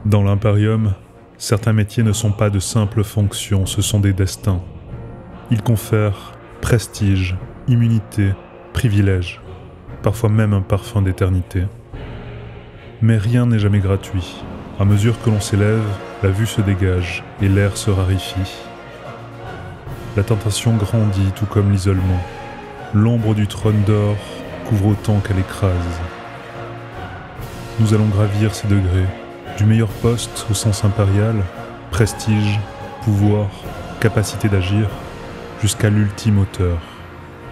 Dans l'Imperium, certains métiers ne sont pas de simples fonctions, ce sont des destins. Ils confèrent prestige, immunité, privilèges, parfois même un parfum d'éternité. Mais rien n'est jamais gratuit. À mesure que l'on s'élève, la vue se dégage et l'air se raréfie. La tentation grandit tout comme l'isolement. L'ombre du trône d'or couvre autant qu'elle écrase. Nous allons gravir ces degrés, du meilleur poste au sens impérial, prestige, pouvoir, capacité d'agir, jusqu'à l'ultime hauteur,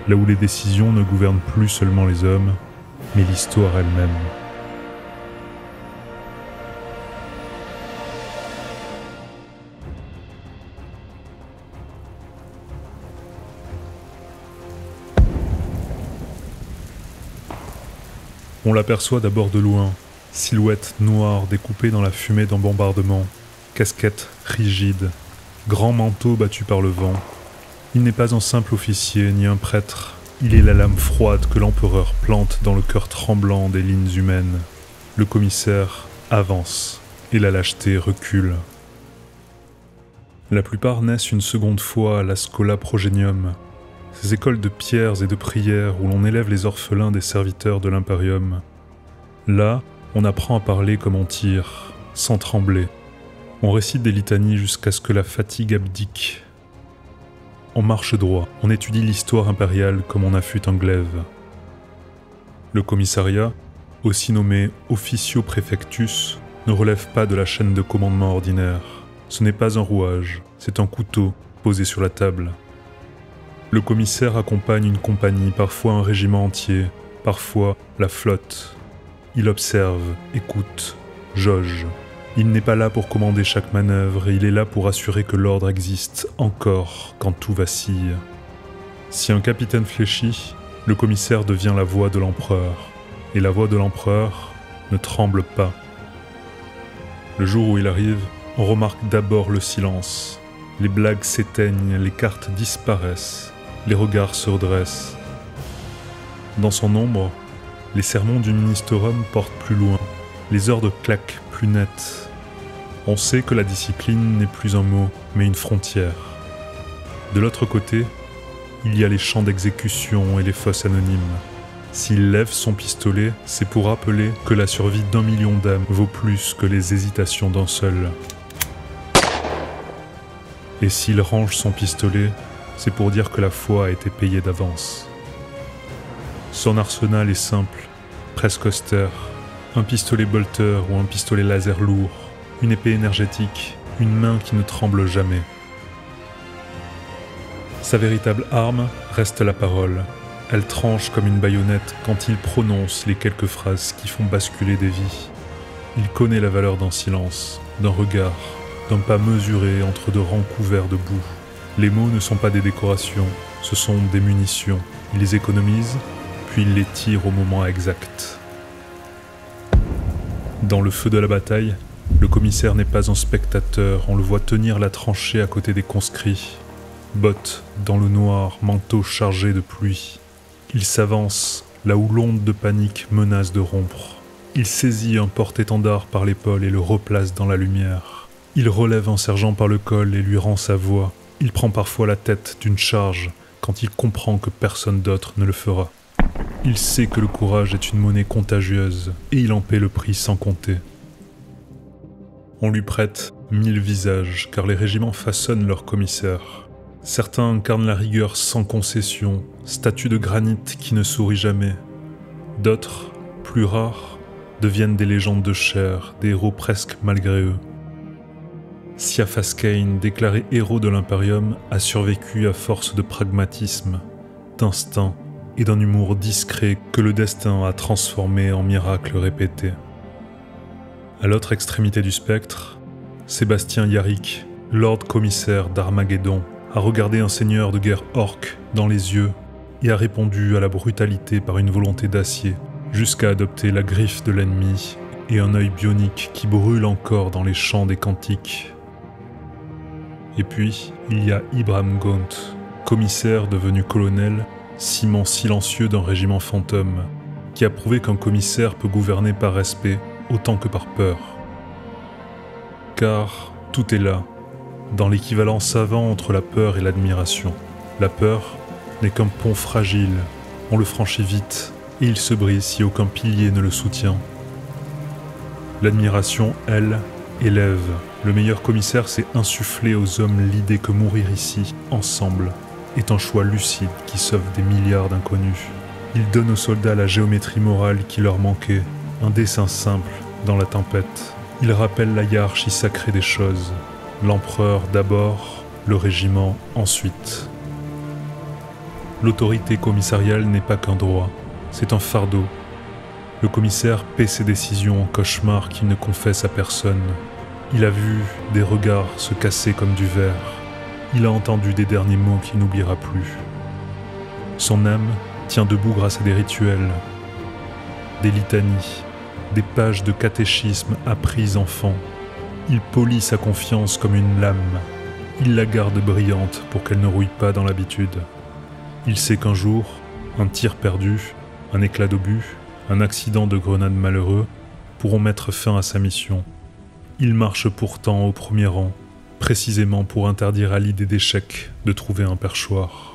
là où les décisions ne gouvernent plus seulement les hommes, mais l'histoire elle-même. On l'aperçoit d'abord de loin, silhouette noire découpée dans la fumée d'un bombardement, casquette rigide, grand manteau battu par le vent. Il n'est pas un simple officier ni un prêtre, il est la lame froide que l'empereur plante dans le cœur tremblant des lignes humaines. Le commissaire avance et la lâcheté recule. La plupart naissent une seconde fois à la Schola Progenium, ces écoles de pierres et de prières où l'on élève les orphelins des serviteurs de l'Imperium. Là, on apprend à parler comme on tire, sans trembler. On récite des litanies jusqu'à ce que la fatigue abdique. On marche droit, on étudie l'histoire impériale comme on affûte un glaive. Le commissariat, aussi nommé Officio Praefectus, ne relève pas de la chaîne de commandement ordinaire. Ce n'est pas un rouage, c'est un couteau posé sur la table. Le commissaire accompagne une compagnie, parfois un régiment entier, parfois la flotte. Il observe, écoute, jauge. Il n'est pas là pour commander chaque manœuvre, et il est là pour assurer que l'ordre existe encore quand tout vacille. Si un capitaine fléchit, le commissaire devient la voix de l'empereur, et la voix de l'empereur ne tremble pas. Le jour où il arrive, on remarque d'abord le silence. Les blagues s'éteignent, les cartes disparaissent, les regards se redressent. Dans son ombre, les sermons du ministerum portent plus loin, les ordres claquent plus net. On sait que la discipline n'est plus un mot, mais une frontière. De l'autre côté, il y a les champs d'exécution et les fosses anonymes. S'il lève son pistolet, c'est pour rappeler que la survie d'1 million d'âmes vaut plus que les hésitations d'un seul. Et s'il range son pistolet, c'est pour dire que la foi a été payée d'avance. Son arsenal est simple, presque austère. Un pistolet bolter ou un pistolet laser lourd, une épée énergétique, une main qui ne tremble jamais. Sa véritable arme reste la parole. Elle tranche comme une baïonnette quand il prononce les quelques phrases qui font basculer des vies. Il connaît la valeur d'un silence, d'un regard, d'un pas mesuré entre deux rangs couverts de boue. Les mots ne sont pas des décorations, ce sont des munitions. Il les économise, puis il les tire au moment exact. Dans le feu de la bataille, le commissaire n'est pas un spectateur, on le voit tenir la tranchée à côté des conscrits. Bottes dans le noir, manteau chargé de pluie. Il s'avance là où l'onde de panique menace de rompre. Il saisit un porte-étendard par l'épaule et le replace dans la lumière. Il relève un sergent par le col et lui rend sa voix. Il prend parfois la tête d'une charge quand il comprend que personne d'autre ne le fera. Il sait que le courage est une monnaie contagieuse et il en paie le prix sans compter. On lui prête 1000 visages car les régiments façonnent leurs commissaires. Certains incarnent la rigueur sans concession, statue de granit qui ne sourit jamais. D'autres, plus rares, deviennent des légendes de chair, des héros presque malgré eux. Siaphas Cain, déclaré héros de l'Imperium, a survécu à force de pragmatisme, d'instinct et d'un humour discret que le destin a transformé en miracles répétés. À l'autre extrémité du spectre, Sébastien Yarrick, lord commissaire d'Armageddon, a regardé un seigneur de guerre orc dans les yeux et a répondu à la brutalité par une volonté d'acier, jusqu'à adopter la griffe de l'ennemi et un œil bionique qui brûle encore dans les champs des cantiques. Et puis, il y a Ibram Gaunt, commissaire devenu colonel, ciment silencieux d'un régiment fantôme, qui a prouvé qu'un commissaire peut gouverner par respect autant que par peur. car tout est là, dans l'équivalent savant entre la peur et l'admiration. La peur n'est qu'un pont fragile, on le franchit vite, et il se brise si aucun pilier ne le soutient. L'admiration, elle, élève. Le meilleur commissaire sait insuffler aux hommes l'idée que mourir ici, ensemble, est un choix lucide qui sauve des milliards d'inconnus. Il donne aux soldats la géométrie morale qui leur manquait, un dessin simple dans la tempête. Il rappelle la hiérarchie sacrée des choses. L'empereur d'abord, le régiment ensuite. L'autorité commissariale n'est pas qu'un droit, c'est un fardeau. Le commissaire paie ses décisions en cauchemar qu'il ne confesse à personne. Il a vu des regards se casser comme du verre. Il a entendu des derniers mots qu'il n'oubliera plus. Son âme tient debout grâce à des rituels, des litanies, des pages de catéchisme apprises enfant. Il polit sa confiance comme une lame. Il la garde brillante pour qu'elle ne rouille pas dans l'habitude. Il sait qu'un jour, un tir perdu, un éclat d'obus, un accident de grenade malheureux pourront mettre fin à sa mission. Il marche pourtant au premier rang, précisément pour interdire à l'idée d'échec de trouver un perchoir.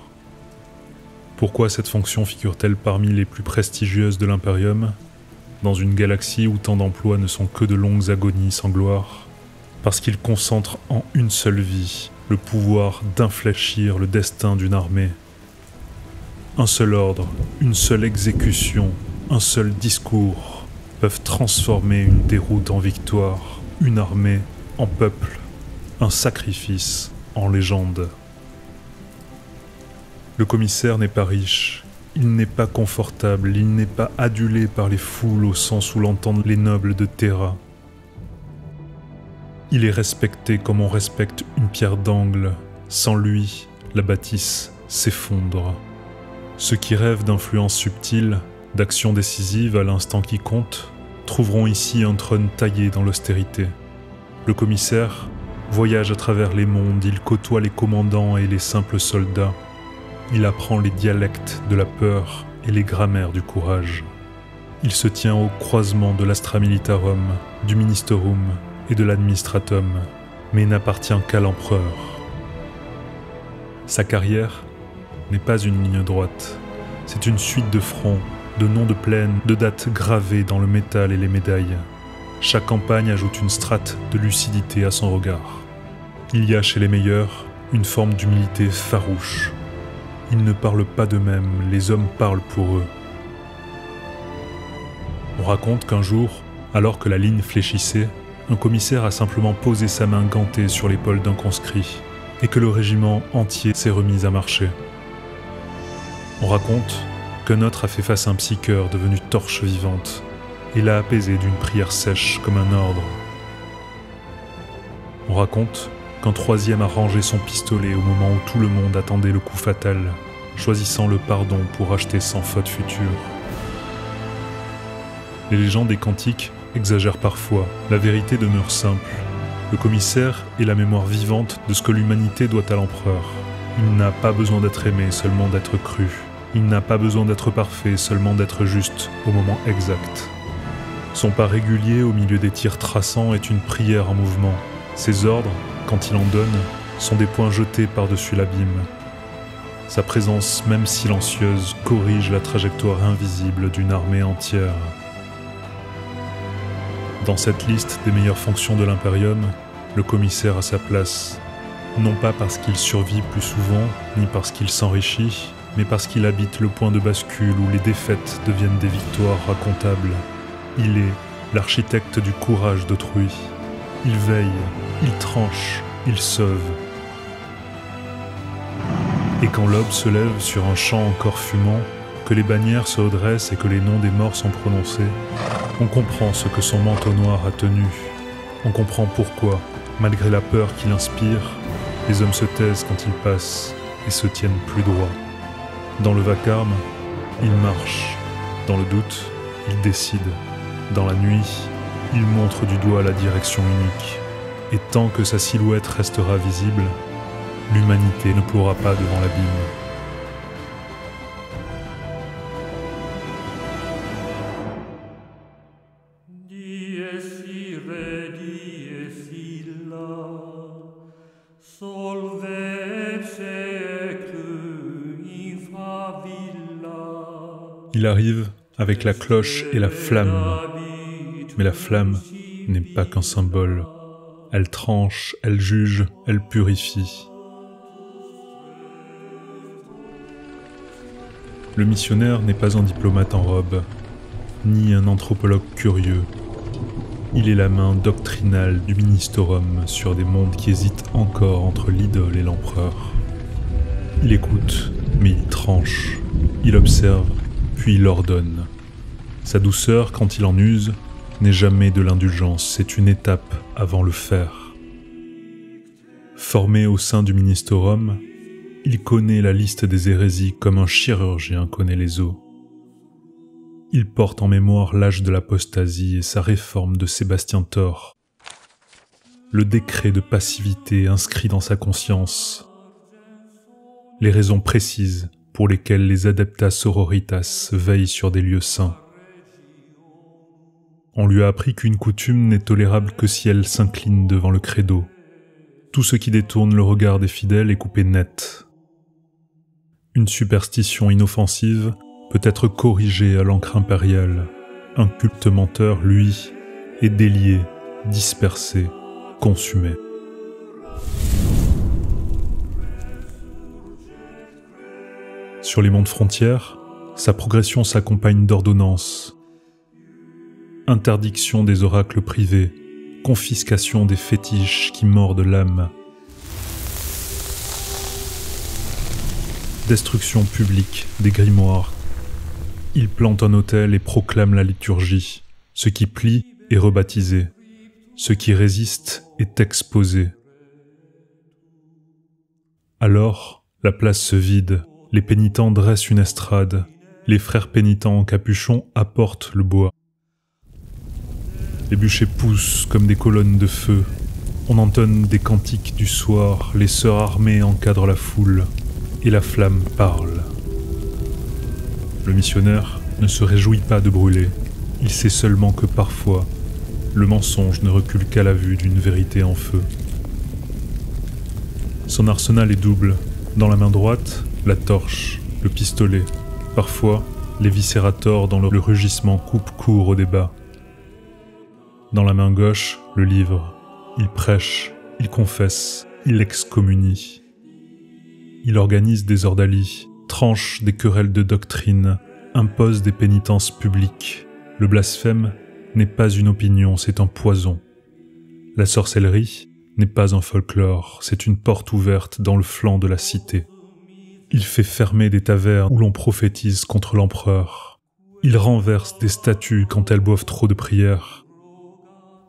Pourquoi cette fonction figure-t-elle parmi les plus prestigieuses de l'Imperium, dans une galaxie où tant d'emplois ne sont que de longues agonies sans gloire? Parce qu'il concentre en une seule vie le pouvoir d'infléchir le destin d'une armée. Un seul ordre, une seule exécution, un seul discours peuvent transformer une déroute en victoire, une armée en peuple, un sacrifice en légende. Le commissaire n'est pas riche, il n'est pas confortable, il n'est pas adulé par les foules au sens où l'entendent les nobles de Terra. Il est respecté comme on respecte une pierre d'angle. Sans lui, la bâtisse s'effondre. Ceux qui rêvent d'influence subtile, d'actions décisives à l'instant qui compte, trouveront ici un trône taillé dans l'austérité. Le commissaire voyage à travers les mondes, il côtoie les commandants et les simples soldats. Il apprend les dialectes de la peur et les grammaires du courage. Il se tient au croisement de l'Astra Militarum, du Ministerum et de l'Administratum, mais n'appartient qu'à l'empereur. Sa carrière n'est pas une ligne droite, c'est une suite de fronts, de noms de plaines, de dates gravées dans le métal et les médailles. Chaque campagne ajoute une strate de lucidité à son regard. Il y a chez les meilleurs une forme d'humilité farouche. Ils ne parlent pas d'eux-mêmes, les hommes parlent pour eux. On raconte qu'un jour, alors que la ligne fléchissait, un commissaire a simplement posé sa main gantée sur l'épaule d'un conscrit, et que le régiment entier s'est remis à marcher. On raconte qu'un autre a fait face à un psycheur devenu torche vivante, et l'a apaisé d'une prière sèche comme un ordre. On raconte qu'un troisième a rangé son pistolet au moment où tout le monde attendait le coup fatal, choisissant le pardon pour acheter sans faute future. Les légendes et cantiques exagèrent parfois, la vérité demeure simple. Le commissaire est la mémoire vivante de ce que l'humanité doit à l'empereur. Il n'a pas besoin d'être aimé, seulement d'être cru. Il n'a pas besoin d'être parfait, seulement d'être juste au moment exact. Son pas régulier au milieu des tirs traçants est une prière en mouvement. Ses ordres, quand il en donne, sont des points jetés par-dessus l'abîme. Sa présence, même silencieuse, corrige la trajectoire invisible d'une armée entière. Dans cette liste des meilleures fonctions de l'Imperium, le commissaire a sa place, non pas parce qu'il survit plus souvent, ni parce qu'il s'enrichit, mais parce qu'il habite le point de bascule où les défaites deviennent des victoires racontables. Il est l'architecte du courage d'autrui. Il veille, il tranche, il sauve. Et quand l'aube se lève sur un champ encore fumant, que les bannières se redressent et que les noms des morts sont prononcés, on comprend ce que son manteau noir a tenu. On comprend pourquoi, malgré la peur qu'il inspire, les hommes se taisent quand il passe et se tiennent plus droit. Dans le vacarme, il marche. Dans le doute, il décide. Dans la nuit, il montre du doigt la direction unique. Et tant que sa silhouette restera visible, l'humanité ne pleurra pas devant l'abîme. Dies irae, dies il, Il arrive avec la cloche et la flamme. Mais la flamme n'est pas qu'un symbole. Elle tranche, elle juge, elle purifie. Le missionnaire n'est pas un diplomate en robe, ni un anthropologue curieux. Il est la main doctrinale du Ministerum sur des mondes qui hésitent encore entre l'idole et l'empereur. Il écoute, mais il tranche. Il observe, puis il ordonne. Sa douceur, quand il en use, n'est jamais de l'indulgence, c'est une étape avant le faire. Formé au sein du Ministerum, il connaît la liste des hérésies comme un chirurgien connaît les os. Il porte en mémoire l'âge de l'apostasie et sa réforme de Sébastien Thor. Le décret de passivité inscrit dans sa conscience. Les raisons précises pour lesquelles les Adeptas Sororitas veillent sur des lieux saints. On lui a appris qu'une coutume n'est tolérable que si elle s'incline devant le credo. Tout ce qui détourne le regard des fidèles est coupé net. Une superstition inoffensive peut être corrigée à l'encre impériale. Un culte menteur, lui, est délié, dispersé, consumé. Sur les mondes frontières, sa progression s'accompagne d'ordonnances. Interdiction des oracles privés, confiscation des fétiches qui mordent l'âme. Destruction publique des grimoires. Il plante un autel et proclame la liturgie. Ce qui plie est rebaptisé. Ce qui résiste est exposé. Alors, la place se vide. Les pénitents dressent une estrade. Les frères pénitents en capuchon apportent le bois. Les bûchers poussent comme des colonnes de feu. On entonne des cantiques du soir. Les sœurs armées encadrent la foule. Et la flamme parle. Le missionnaire ne se réjouit pas de brûler. Il sait seulement que parfois, le mensonge ne recule qu'à la vue d'une vérité en feu. Son arsenal est double. Dans la main droite, la torche, le pistolet. Parfois, les viscérators dans le rugissement coupent court au débat. Dans la main gauche, le livre. Il prêche, il confesse, il excommunie. Il organise des ordalies, tranche des querelles de doctrine, impose des pénitences publiques. Le blasphème n'est pas une opinion, c'est un poison. La sorcellerie n'est pas un folklore, c'est une porte ouverte dans le flanc de la cité. Il fait fermer des tavernes où l'on prophétise contre l'empereur. Il renverse des statues quand elles boivent trop de prières.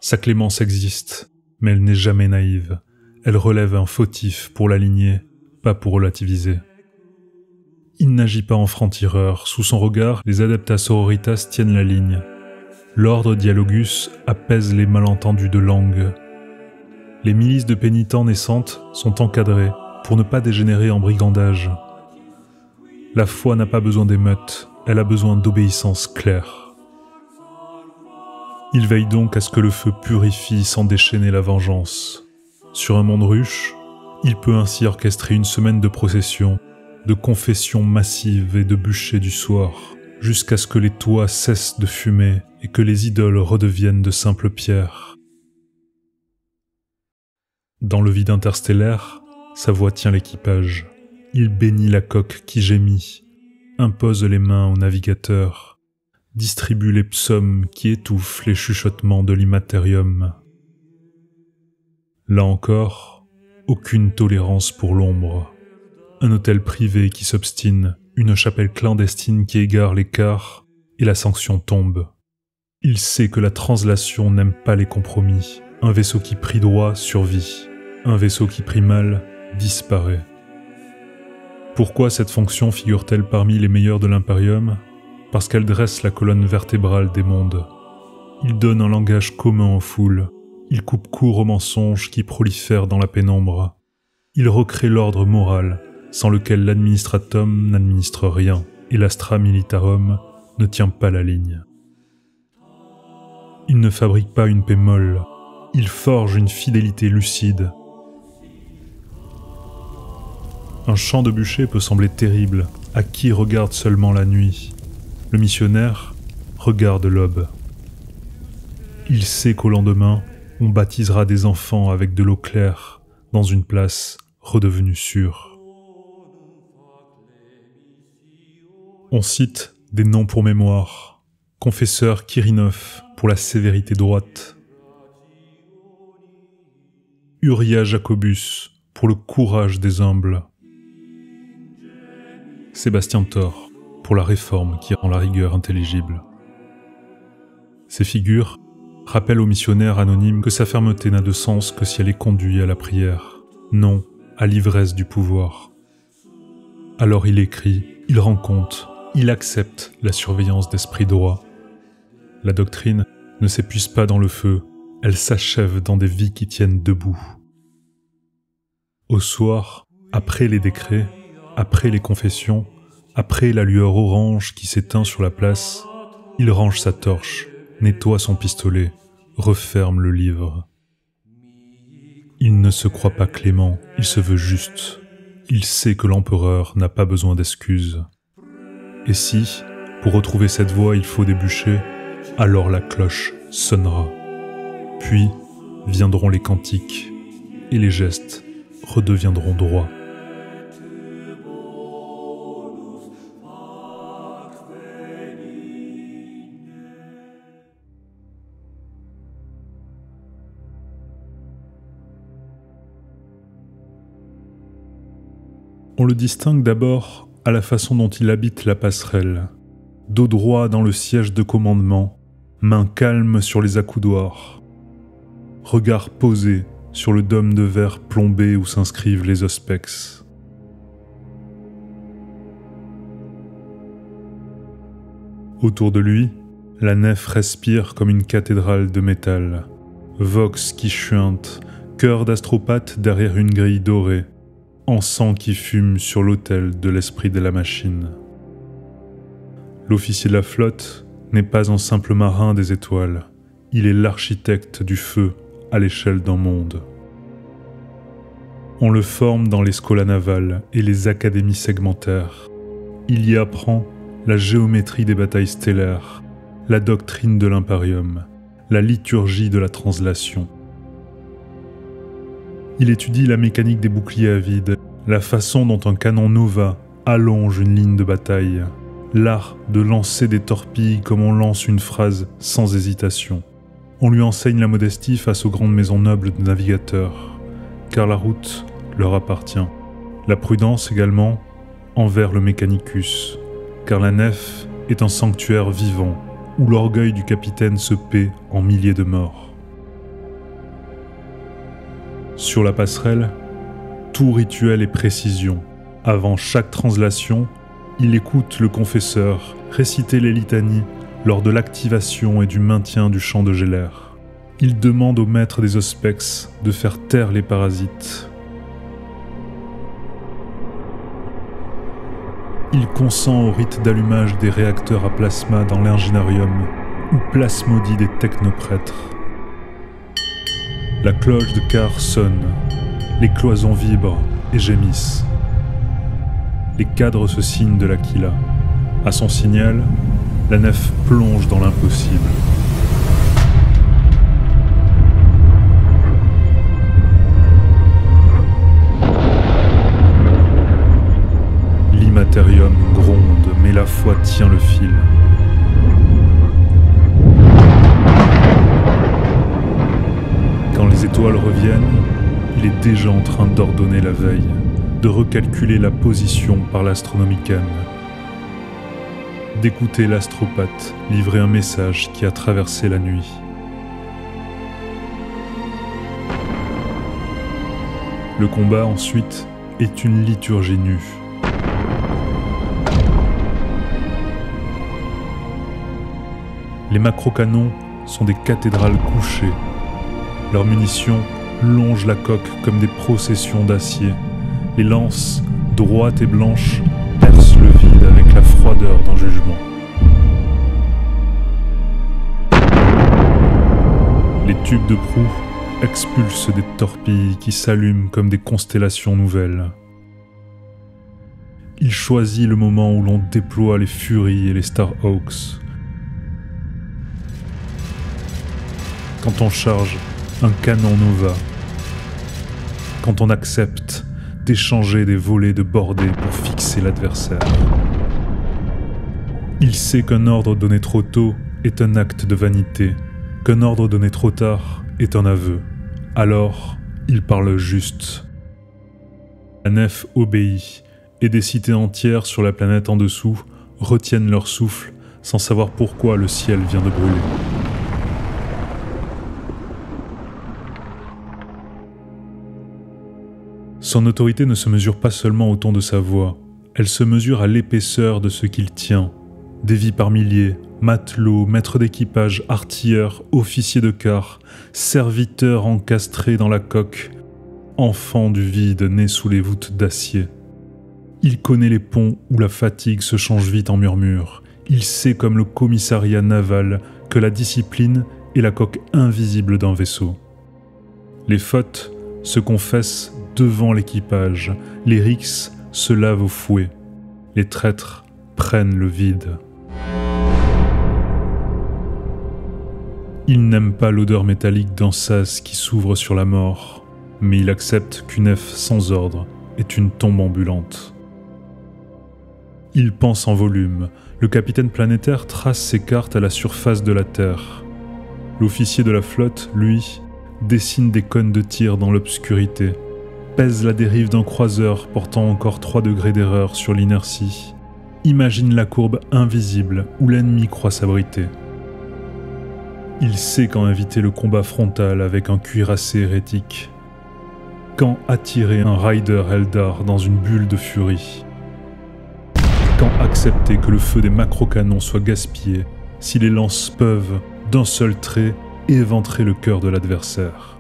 Sa clémence existe, mais elle n'est jamais naïve. Elle relève un fautif pour l'aligner, pas pour relativiser. Il n'agit pas en franc-tireur. Sous son regard, les Adeptas Sororitas tiennent la ligne. L'ordre Dialogus apaise les malentendus de langue. Les milices de pénitents naissantes sont encadrées pour ne pas dégénérer en brigandage. La foi n'a pas besoin d'émeutes, elle a besoin d'obéissance claire. Il veille donc à ce que le feu purifie sans déchaîner la vengeance. Sur un monde ruche, il peut ainsi orchestrer une semaine de procession, de confessions massives et de bûchers du soir, jusqu'à ce que les toits cessent de fumer et que les idoles redeviennent de simples pierres. Dans le vide interstellaire, sa voix tient l'équipage. Il bénit la coque qui gémit, impose les mains au navigateur, distribue les psaumes qui étouffent les chuchotements de l'immatérium. Là encore, aucune tolérance pour l'ombre. Un hôtel privé qui s'obstine, une chapelle clandestine qui égare l'écart, et la sanction tombe. Il sait que la translation n'aime pas les compromis. Un vaisseau qui prie droit survit. Un vaisseau qui prie mal disparaît. Pourquoi cette fonction figure-t-elle parmi les meilleures de l'Imperium ? Parce qu'elle dresse la colonne vertébrale des mondes. Il donne un langage commun aux foules. Il coupe court aux mensonges qui prolifèrent dans la pénombre. Il recrée l'ordre moral, sans lequel l'administratum n'administre rien, et l'astra militarum ne tient pas la ligne. Il ne fabrique pas une paix molle, il forge une fidélité lucide. Un champ de bûcher peut sembler terrible à qui regarde seulement la nuit. Le missionnaire regarde l'aube. Il sait qu'au lendemain, on baptisera des enfants avec de l'eau claire dans une place redevenue sûre. On cite des noms pour mémoire. Confesseur Kirinov pour la sévérité droite. Uria Jacobus pour le courage des humbles. Sébastien Thor pour la réforme qui rend la rigueur intelligible. Ces figures rappellent au missionnaire anonyme que sa fermeté n'a de sens que si elle est conduite à la prière, non à l'ivresse du pouvoir. Alors il écrit, il rend compte, il accepte la surveillance d'esprit droit. La doctrine ne s'épuise pas dans le feu, elle s'achève dans des vies qui tiennent debout. Au soir, après les décrets, après les confessions, après la lueur orange qui s'éteint sur la place, il range sa torche, nettoie son pistolet, referme le livre. Il ne se croit pas clément, il se veut juste. Il sait que l'empereur n'a pas besoin d'excuses. Et si, pour retrouver cette voie, il faut des bûchers, alors la cloche sonnera. Puis viendront les cantiques, et les gestes redeviendront droits. On le distingue d'abord à la façon dont il habite la passerelle, dos droit dans le siège de commandement, main calme sur les accoudoirs, regard posé sur le dôme de verre plombé où s'inscrivent les auspex. Autour de lui, la nef respire comme une cathédrale de métal, vox qui chuinte, cœur d'astropathe derrière une grille dorée, encens qui fume sur l'autel de l'esprit de la machine. L'officier de la flotte n'est pas un simple marin des étoiles, il est l'architecte du feu à l'échelle d'un monde. On le forme dans les scolas navales et les académies segmentaires. Il y apprend la géométrie des batailles stellaires, la doctrine de l'impérium, la liturgie de la translation. Il étudie la mécanique des boucliers à vide, la façon dont un canon Nova allonge une ligne de bataille, l'art de lancer des torpilles comme on lance une phrase sans hésitation. On lui enseigne la modestie face aux grandes maisons nobles de navigateurs, car la route leur appartient. La prudence également envers le Mechanicus, car la nef est un sanctuaire vivant où l'orgueil du capitaine se paie en milliers de morts. Sur la passerelle, tout rituel et précision. Avant chaque translation, il écoute le confesseur réciter les litanies lors de l'activation et du maintien du champ de Gélaire. Il demande au maître des auspex de faire taire les parasites. Il consent au rite d'allumage des réacteurs à plasma dans l'ingénarium ou plasmodie des technoprêtres. La cloche de quart sonne, les cloisons vibrent et gémissent. Les cadres se signent de l'Aquila. À son signal, la nef plonge dans l'impossible. L'immatérium gronde, mais la foi tient le fil. Quand les étoiles reviennent, il est déjà en train d'ordonner la veille, de recalculer la position par l'astronomicane, d'écouter l'astropathe livrer un message qui a traversé la nuit. Le combat, ensuite, est une liturgie nue. Les macrocanons sont des cathédrales couchées. Leurs munitions longent la coque comme des processions d'acier. Les lances, droites et blanches, percent le vide avec la froideur d'un jugement. Les tubes de proue expulsent des torpilles qui s'allument comme des constellations nouvelles. Il choisit le moment où l'on déploie les Furies et les Starhawks. Quand on charge un canon Nova. Quand on accepte d'échanger des volets de bordée pour fixer l'adversaire. Il sait qu'un ordre donné trop tôt est un acte de vanité, qu'un ordre donné trop tard est un aveu. Alors, il parle juste. La nef obéit, et des cités entières sur la planète en dessous retiennent leur souffle sans savoir pourquoi le ciel vient de brûler. Son autorité ne se mesure pas seulement au ton de sa voix, elle se mesure à l'épaisseur de ce qu'il tient. Des vies par milliers, matelots, maîtres d'équipage, artilleurs, officiers de quart, serviteurs encastrés dans la coque, enfants du vide nés sous les voûtes d'acier. Il connaît les ponts où la fatigue se change vite en murmure. Il sait comme le commissariat naval que la discipline est la coque invisible d'un vaisseau. Les fautes se confessent devant l'équipage, les rixes se lavent au fouet, les traîtres prennent le vide. Il n'aime pas l'odeur métallique d'un sas qui s'ouvre sur la mort, mais il accepte qu'une F sans ordre est une tombe ambulante. Il pense en volume, le capitaine planétaire trace ses cartes à la surface de la Terre. L'officier de la flotte, lui, dessine des cônes de tir dans l'obscurité, pèse la dérive d'un croiseur portant encore 3 degrés d'erreur sur l'inertie, imagine la courbe invisible où l'ennemi croit s'abriter. Il sait quand inviter le combat frontal avec un cuirassé hérétique, quand attirer un rider Eldar dans une bulle de furie, quand accepter que le feu des macro-canons soit gaspillé si les lances peuvent, d'un seul trait, éventrer le cœur de l'adversaire.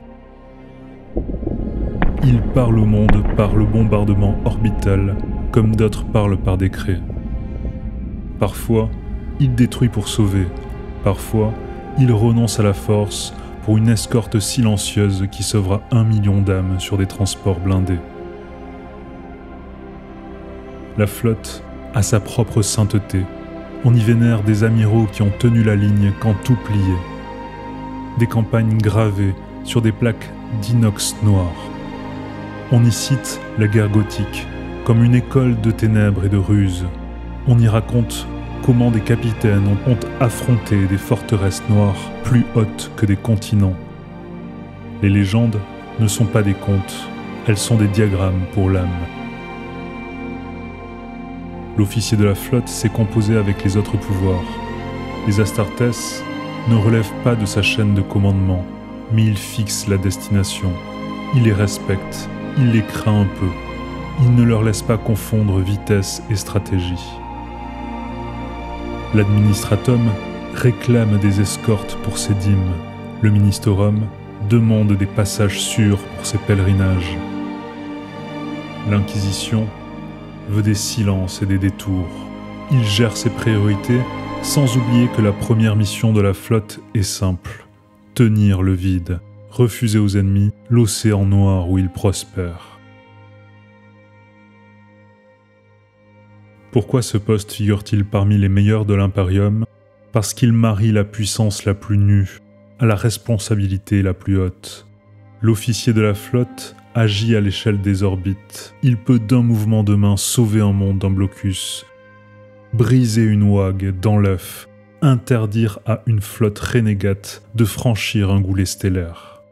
Il parle au monde par le bombardement orbital, comme d'autres parlent par décret. Parfois, il détruit pour sauver. Parfois, il renonce à la force pour une escorte silencieuse qui sauvera 1 million d'âmes sur des transports blindés. La flotte a sa propre sainteté. On y vénère des amiraux qui ont tenu la ligne quand tout pliait. Des campagnes gravées sur des plaques d'inox noir. On y cite la guerre gothique, comme une école de ténèbres et de ruses. On y raconte comment des capitaines ont affronté des forteresses noires plus hautes que des continents. Les légendes ne sont pas des contes, elles sont des diagrammes pour l'âme. L'officier de la flotte s'est composé avec les autres pouvoirs. Les Astartes ne relèvent pas de sa chaîne de commandement, mais il fixe la destination. Il les respecte, il les craint un peu. Il ne leur laisse pas confondre vitesse et stratégie. L'administratum réclame des escortes pour ses dîmes. Le ministorum demande des passages sûrs pour ses pèlerinages. L'Inquisition veut des silences et des détours. Il gère ses priorités sans oublier que la première mission de la flotte est simple. Tenir le vide, refuser aux ennemis l'océan noir où ils prospèrent. Pourquoi ce poste figure-t-il parmi les meilleurs de l'Imperium? Parce qu'il marie la puissance la plus nue à la responsabilité la plus haute. L'officier de la flotte agit à l'échelle des orbites. Il peut d'un mouvement de main sauver un monde d'un blocus, briser une ouague dans l'œuf, interdire à une flotte renégate de franchir un goulet stellaire.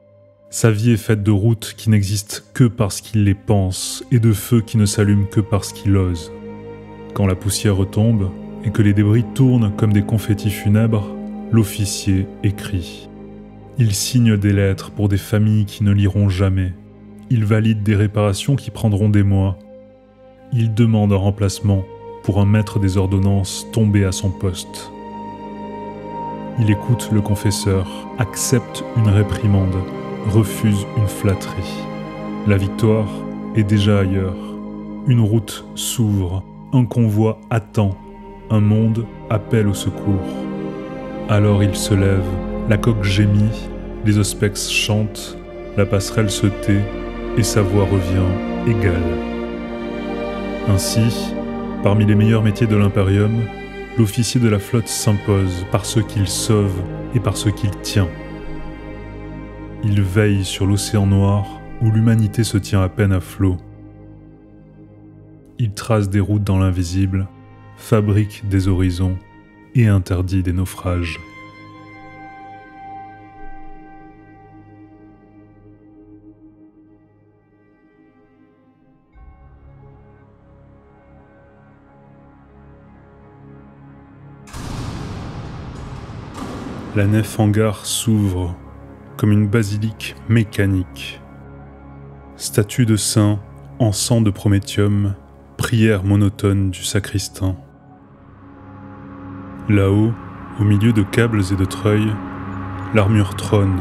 Sa vie est faite de routes qui n'existent que parce qu'il les pense et de feux qui ne s'allument que parce qu'il ose. Quand la poussière retombe et que les débris tournent comme des confettis funèbres, l'officier écrit. Il signe des lettres pour des familles qui ne liront jamais. Il valide des réparations qui prendront des mois. Il demande un remplacement pour un maître des ordonnances tombé à son poste. Il écoute le confesseur, accepte une réprimande, refuse une flatterie. La victoire est déjà ailleurs. Une route s'ouvre, un convoi attend, un monde appelle au secours. Alors il se lève, la coque gémit, les auspex chantent, la passerelle se tait et sa voix revient égale. Ainsi, Parmi les meilleurs métiers de l'Imperium, l'officier de la flotte s'impose par ce qu'il sauve et par ce qu'il tient. Il veille sur l'océan noir où l'humanité se tient à peine à flot. Il trace des routes dans l'invisible, fabrique des horizons et interdit des naufrages. La nef hangar s'ouvre comme une basilique mécanique. Statue de saint, encens de prométhium, prière monotone du sacristain. Là-haut, au milieu de câbles et de treuils, l'armure trône,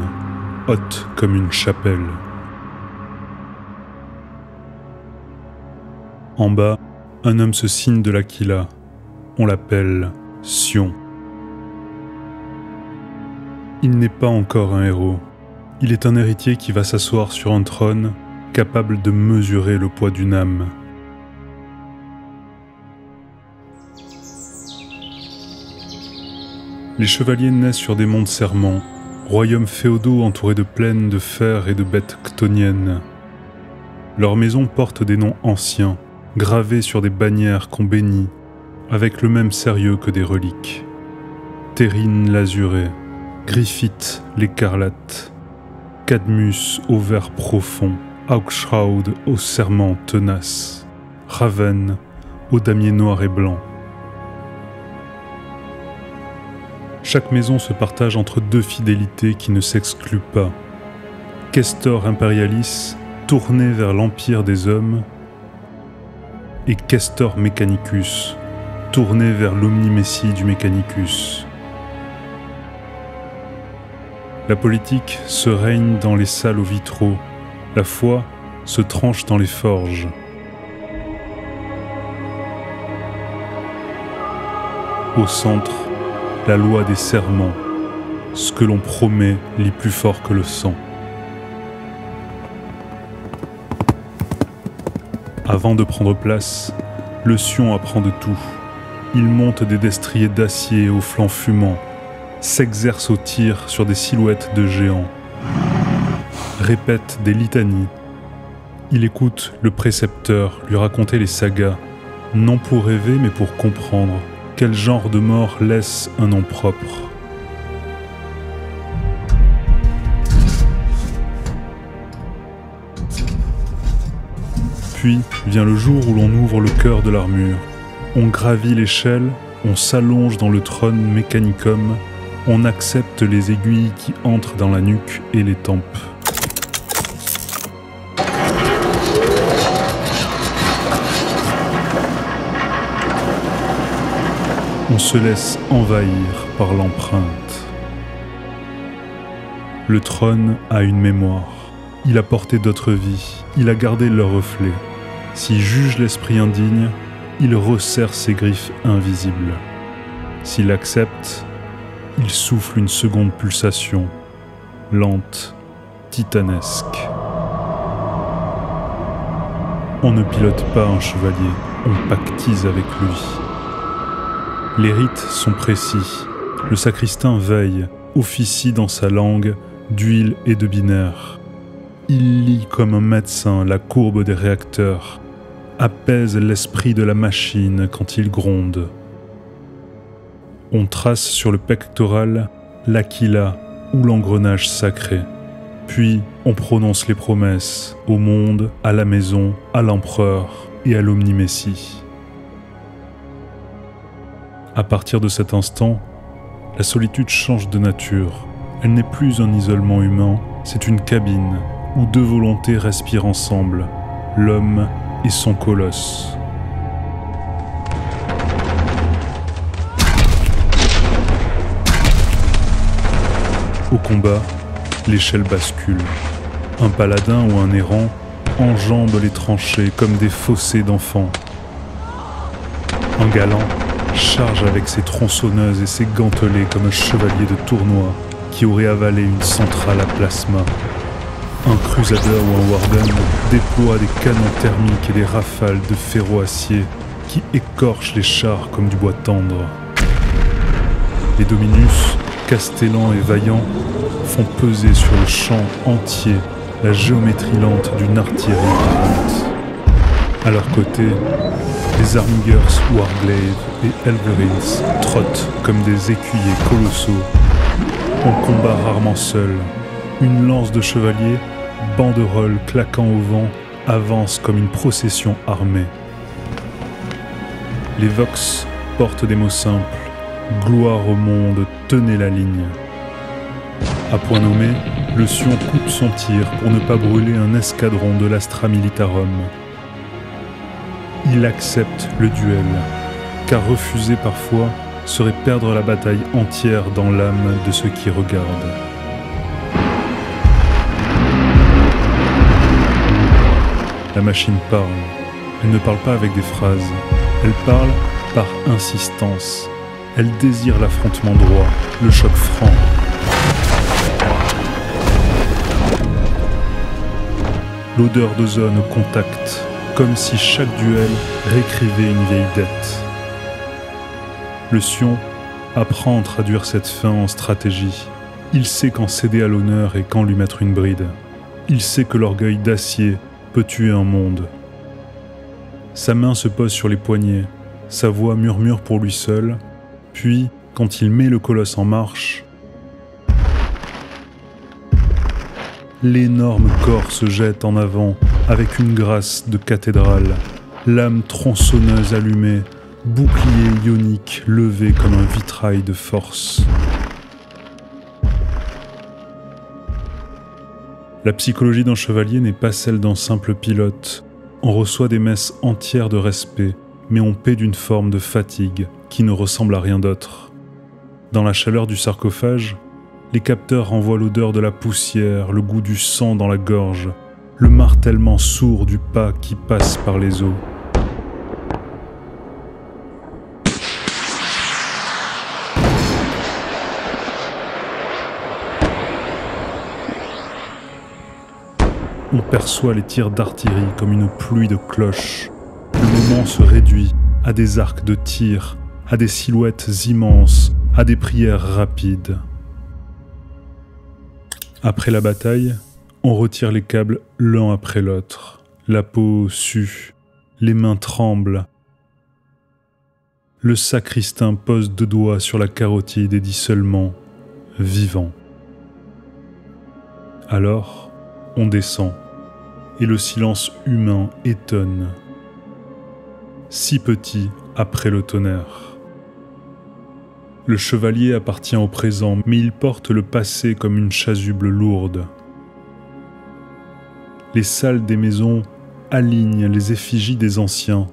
haute comme une chapelle. En bas, un homme se signe de l'Aquila. On l'appelle Sion. Il n'est pas encore un héros. Il est un héritier qui va s'asseoir sur un trône, capable de mesurer le poids d'une âme. Les chevaliers naissent sur des monts de serment, royaumes féodaux entourés de plaines de fer et de bêtes chtoniennes. Leurs maisons portent des noms anciens, gravés sur des bannières qu'on bénit, avec le même sérieux que des reliques. Terrine l'azuré, Griffith l'écarlate, Cadmus au vert profond, Hawkshroud au serment tenace, Raven au damier noir et blanc. Chaque maison se partage entre deux fidélités qui ne s'excluent pas. Kestor Imperialis, tourné vers l'empire des hommes, et Kestor Mechanicus, tourné vers l'omnimésie du Mechanicus. La politique se règne dans les salles aux vitraux, la foi se tranche dans les forges. Au centre, la loi des serments, ce que l'on promet lit plus fort que le sang. Avant de prendre place, le Sion apprend de tout. Il monte des destriers d'acier aux flancs fumants, s'exerce au tir sur des silhouettes de géants, répète des litanies. Il écoute le précepteur lui raconter les sagas, non pour rêver mais pour comprendre quel genre de mort laisse un nom propre. Puis vient le jour où l'on ouvre le cœur de l'armure. On gravit l'échelle, on s'allonge dans le trône Mechanicum, on accepte les aiguilles qui entrent dans la nuque et les tempes. On se laisse envahir par l'empreinte. Le trône a une mémoire. Il a porté d'autres vies. Il a gardé leur reflet. S'il juge l'esprit indigne, il resserre ses griffes invisibles. S'il accepte, il souffle une seconde pulsation, lente, titanesque. On ne pilote pas un chevalier, on pactise avec lui. Les rites sont précis. Le sacristain veille, officie dans sa langue d'huile et de binaire. Il lit comme un médecin la courbe des réacteurs, apaise l'esprit de la machine quand il gronde. On trace sur le pectoral l'Aquila ou l'engrenage sacré. Puis on prononce les promesses au monde, à la maison, à l'empereur et à l'omnimésie. À partir de cet instant, la solitude change de nature. Elle n'est plus un isolement humain, c'est une cabine où deux volontés respirent ensemble, l'homme et son colosse. Au combat, l'échelle bascule. Un paladin ou un errant enjambe les tranchées comme des fossés d'enfants. Un galant charge avec ses tronçonneuses et ses gantelets comme un chevalier de tournoi qui aurait avalé une centrale à plasma. Un crusader ou un warden déploie des canons thermiques et des rafales de ferro-acier qui écorche les chars comme du bois tendre. Les dominus, castellans et vaillants, font peser sur le champ entier la géométrie lente d'une artillerie vivante. À leur côté, les Armigers, Warglaive et Elverins trottent comme des écuyers colossaux. On combat rarement seul. Une lance de chevalier, banderole claquant au vent, avance comme une procession armée. Les Vox portent des mots simples. Gloire au monde, tenez la ligne. À point nommé, le Sion coupe son tir pour ne pas brûler un escadron de l'Astra Militarum. Il accepte le duel, car refuser parfois serait perdre la bataille entière dans l'âme de ceux qui regardent. La machine parle. Elle ne parle pas avec des phrases. Elle parle par insistance. Elle désire l'affrontement droit, le choc franc. L'odeur d'ozone au contact, comme si chaque duel réécrivait une vieille dette. Le Sion apprend à traduire cette fin en stratégie. Il sait quand céder à l'honneur et quand lui mettre une bride. Il sait que l'orgueil d'acier peut tuer un monde. Sa main se pose sur les poignets, sa voix murmure pour lui seul, puis, quand il met le colosse en marche, l'énorme corps se jette en avant avec une grâce de cathédrale, lame tronçonneuse allumée, bouclier ionique levé comme un vitrail de force. La psychologie d'un chevalier n'est pas celle d'un simple pilote. On reçoit des messes entières de respect, mais on paie d'une forme de fatigue qui ne ressemble à rien d'autre. Dans la chaleur du sarcophage, les capteurs envoient l'odeur de la poussière, le goût du sang dans la gorge, le martèlement sourd du pas qui passe par les os. On perçoit les tirs d'artillerie comme une pluie de cloches. Le moment se réduit à des arcs de tir, à des silhouettes immenses, à des prières rapides. Après la bataille, on retire les câbles l'un après l'autre. La peau sue, les mains tremblent. Le sacristain pose 2 doigts sur la carotide et dit seulement « vivant ». Alors, on descend, et le silence humain étonne. Si petit après le tonnerre. Le chevalier appartient au présent, mais il porte le passé comme une chasuble lourde. Les salles des maisons alignent les effigies des anciens,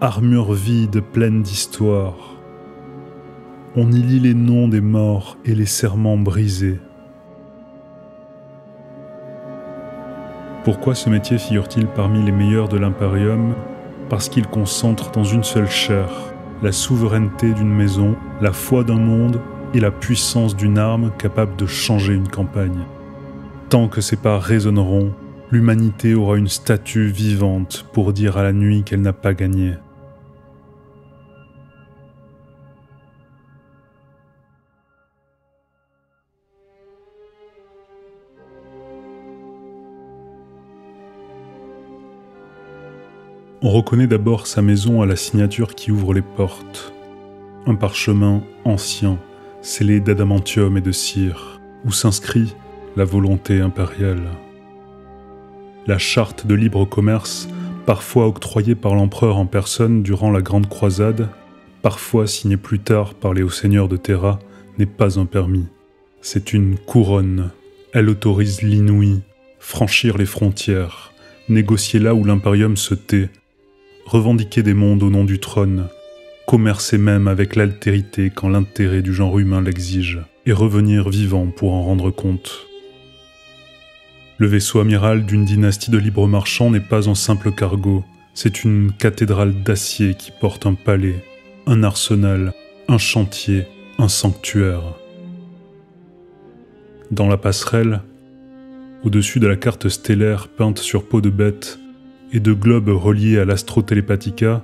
armures vides pleines d'histoire. On y lit les noms des morts et les serments brisés. Pourquoi ce métier figure-t-il parmi les meilleurs de l'Imperium ? Parce qu'il concentre dans une seule chair la souveraineté d'une maison, la foi d'un monde et la puissance d'une arme capable de changer une campagne. Tant que ces pas résonneront, l'humanité aura une statue vivante pour dire à la nuit qu'elle n'a pas gagné. On reconnaît d'abord sa maison à la signature qui ouvre les portes. Un parchemin ancien, scellé d'adamantium et de cire, où s'inscrit la volonté impériale. La charte de libre commerce, parfois octroyée par l'empereur en personne durant la Grande Croisade, parfois signée plus tard par les hauts seigneurs de Terra, n'est pas un permis. C'est une couronne. Elle autorise l'inouï, franchir les frontières, négocier là où l'impérium se tait, revendiquer des mondes au nom du trône, commercer même avec l'altérité quand l'intérêt du genre humain l'exige, et revenir vivant pour en rendre compte. Le vaisseau amiral d'une dynastie de libres marchands n'est pas un simple cargo, c'est une cathédrale d'acier qui porte un palais, un arsenal, un chantier, un sanctuaire. Dans la passerelle, au-dessus de la carte stellaire peinte sur peau de bête, et de globes reliés à l'Astro Telepathica,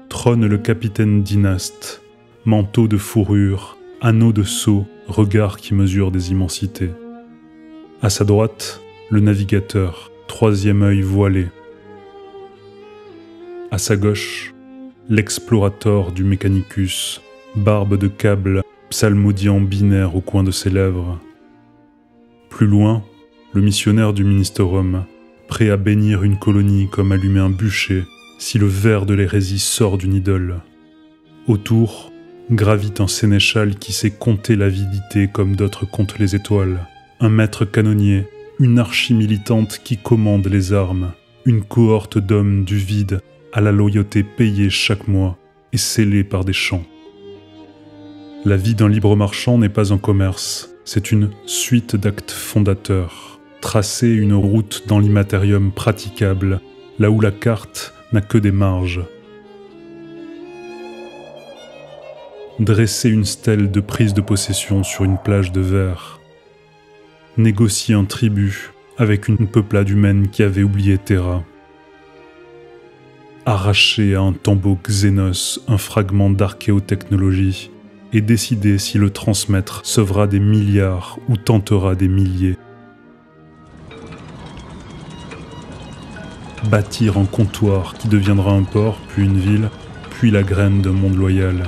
trône le capitaine dynaste, manteau de fourrure, anneau de sceau, regard qui mesure des immensités. À sa droite, le navigateur, troisième œil voilé. À sa gauche, l'explorateur du Mechanicus, barbe de câble, psalmodiant binaire au coin de ses lèvres. Plus loin, le missionnaire du Ministerum, prêt à bénir une colonie comme allumer un bûcher si le ver de l'hérésie sort d'une idole. Autour, gravite un sénéchal qui sait compter l'avidité comme d'autres comptent les étoiles, un maître canonnier, une archie militante qui commande les armes, une cohorte d'hommes du vide à la loyauté payée chaque mois et scellée par des chants. La vie d'un libre marchand n'est pas un commerce, c'est une suite d'actes fondateurs, tracer une route dans l'immatérium praticable, là où la carte n'a que des marges. Dresser une stèle de prise de possession sur une plage de verre. Négocier un tribut avec une peuplade humaine qui avait oublié Terra. Arracher à un tombeau Xénos un fragment d'archéotechnologie et décider si le transmettre sauvera des milliards ou tentera des milliers. Bâtir un comptoir qui deviendra un port, puis une ville, puis la graine d'un monde loyal.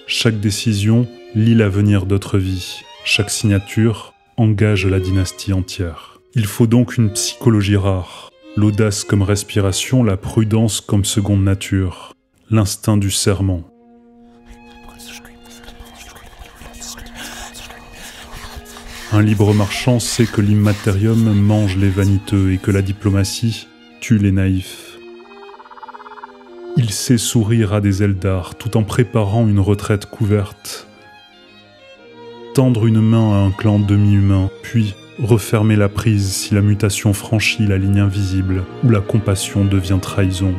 Chaque décision lie l'avenir d'autres vies. Chaque signature engage la dynastie entière. Il faut donc une psychologie rare, l'audace comme respiration, la prudence comme seconde nature, l'instinct du serment. Un libre marchand sait que l'immatérium mange les vaniteux et que la diplomatie tue les naïfs. Il sait sourire à des Eldar tout en préparant une retraite couverte. Tendre une main à un clan demi-humain, puis refermer la prise si la mutation franchit la ligne invisible ou la compassion devient trahison.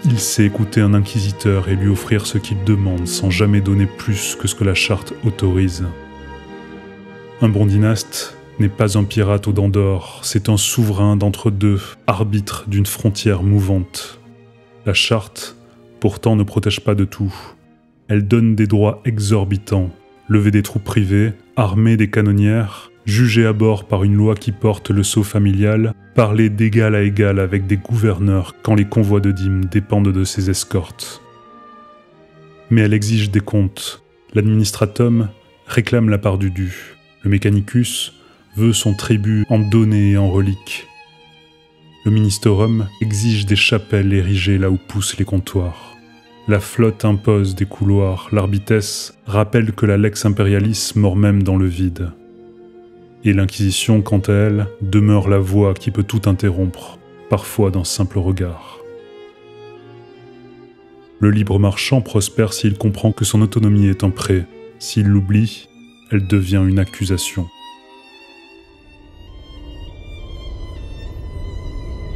Il sait écouter un inquisiteur et lui offrir ce qu'il demande sans jamais donner plus que ce que la charte autorise. Un bon dynaste n'est pas un pirate aux dents d'or, c'est un souverain d'entre deux, arbitre d'une frontière mouvante. La charte, pourtant, ne protège pas de tout. Elle donne des droits exorbitants, lever des troupes privées, armer des canonnières, juger à bord par une loi qui porte le sceau familial, parler d'égal à égal avec des gouverneurs quand les convois de dîmes dépendent de ses escortes. Mais elle exige des comptes. L'administratum réclame la part du dû. Le Mechanicus veut son tribut en données et en reliques. Le Ministerum exige des chapelles érigées là où poussent les comptoirs. La flotte impose des couloirs, l'arbitesse rappelle que la lex imperialis mord même dans le vide. Et l'Inquisition, quant à elle, demeure la voix qui peut tout interrompre, parfois d'un simple regard. Le libre marchand prospère s'il comprend que son autonomie est un prêt. S'il l'oublie, elle devient une accusation.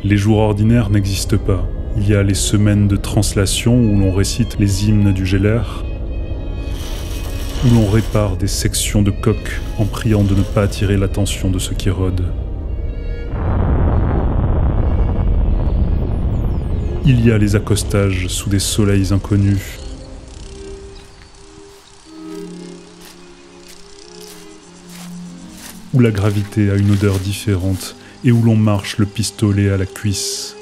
Les jours ordinaires n'existent pas. Il y a les semaines de translation où l'on récite les hymnes du Gélaire, où l'on répare des sections de coques en priant de ne pas attirer l'attention de ceux qui rôdent. Il y a les accostages sous des soleils inconnus, où la gravité a une odeur différente et où l'on marche le pistolet à la cuisse.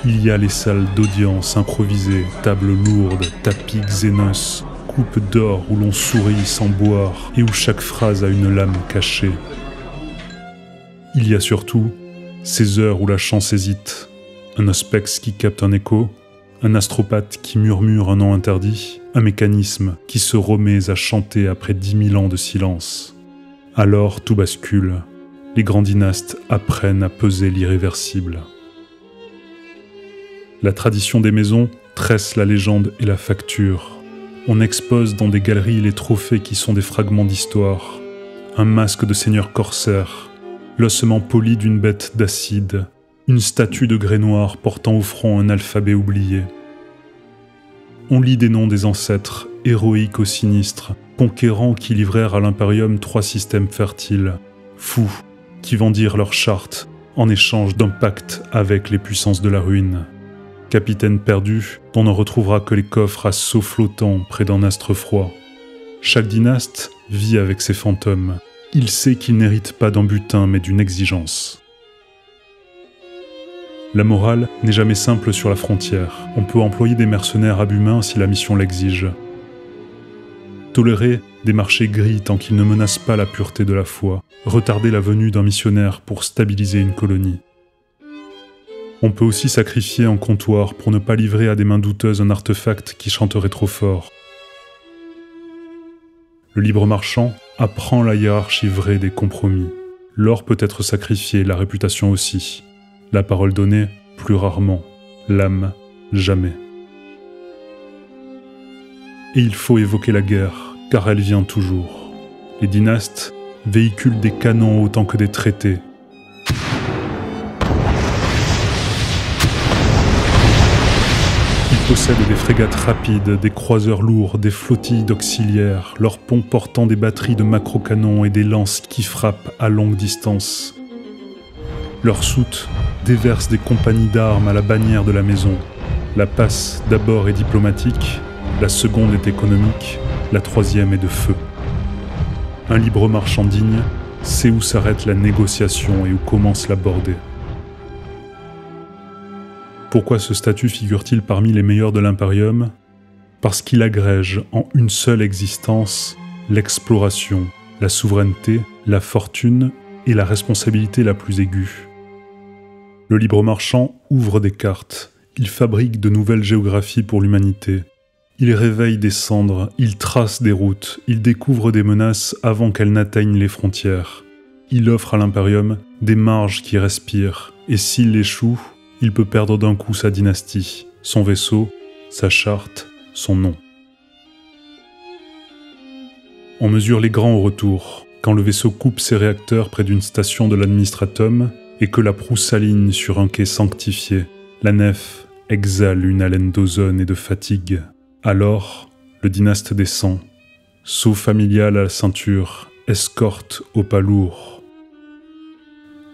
Il y a les salles d'audience improvisées, tables lourdes, tapis Xénos, coupes d'or où l'on sourit sans boire et où chaque phrase a une lame cachée. Il y a surtout ces heures où la chance hésite, un auspex qui capte un écho, un astropathe qui murmure un nom interdit, un mécanisme qui se remet à chanter après 10 000 ans de silence. Alors tout bascule, les grands dynastes apprennent à peser l'irréversible. La tradition des maisons tresse la légende et la facture. On expose dans des galeries les trophées qui sont des fragments d'histoire. Un masque de seigneur corsaire, l'ossement poli d'une bête d'acide, une statue de grès noir portant au front un alphabet oublié. On lit des noms des ancêtres, héroïques au sinistre, conquérants qui livrèrent à l'impérium 3 systèmes fertiles, fous qui vendirent leur charte en échange d'un pacte avec les puissances de la ruine. capitaine perdu dont ne retrouvera que les coffres à seaux flottants près d'un astre froid. Chaque dynaste vit avec ses fantômes. Il sait qu'il n'hérite pas d'un butin mais d'une exigence. La morale n'est jamais simple sur la frontière. On peut employer des mercenaires abhumains si la mission l'exige. Tolérer des marchés gris tant qu'ils ne menacent pas la pureté de la foi. Retarder la venue d'un missionnaire pour stabiliser une colonie. On peut aussi sacrifier un comptoir pour ne pas livrer à des mains douteuses un artefact qui chanterait trop fort. Le libre marchand apprend la hiérarchie vraie des compromis. L'or peut être sacrifié, la réputation aussi. La parole donnée, plus rarement. L'âme, jamais. Et il faut évoquer la guerre, car elle vient toujours. Les dynastes véhiculent des canons autant que des traités. Ils possèdent des frégates rapides, des croiseurs lourds, des flottilles d'auxiliaires, leurs ponts portant des batteries de macro-canons et des lances qui frappent à longue distance. Leurs soutes déversent des compagnies d'armes à la bannière de la maison. La passe d'abord est diplomatique, la seconde est économique, la troisième est de feu. Un libre marchand digne sait où s'arrête la négociation et où commence la bordée. Pourquoi ce statut figure-t-il parmi les meilleurs de l'Imperium? Parce qu'il agrège en une seule existence l'exploration, la souveraineté, la fortune et la responsabilité la plus aiguë. Le libre marchand ouvre des cartes, il fabrique de nouvelles géographies pour l'humanité. Il réveille des cendres, il trace des routes, il découvre des menaces avant qu'elles n'atteignent les frontières. Il offre à l'Imperium des marges qui respirent, et s'il échoue, il peut perdre d'un coup sa dynastie, son vaisseau, sa charte, son nom. On mesure les grands au retour, quand le vaisseau coupe ses réacteurs près d'une station de l'administratum et que la proue s'aligne sur un quai sanctifié. La nef exhale une haleine d'ozone et de fatigue. Alors, le dynaste descend, seau familial à la ceinture, escorte au pas lourd.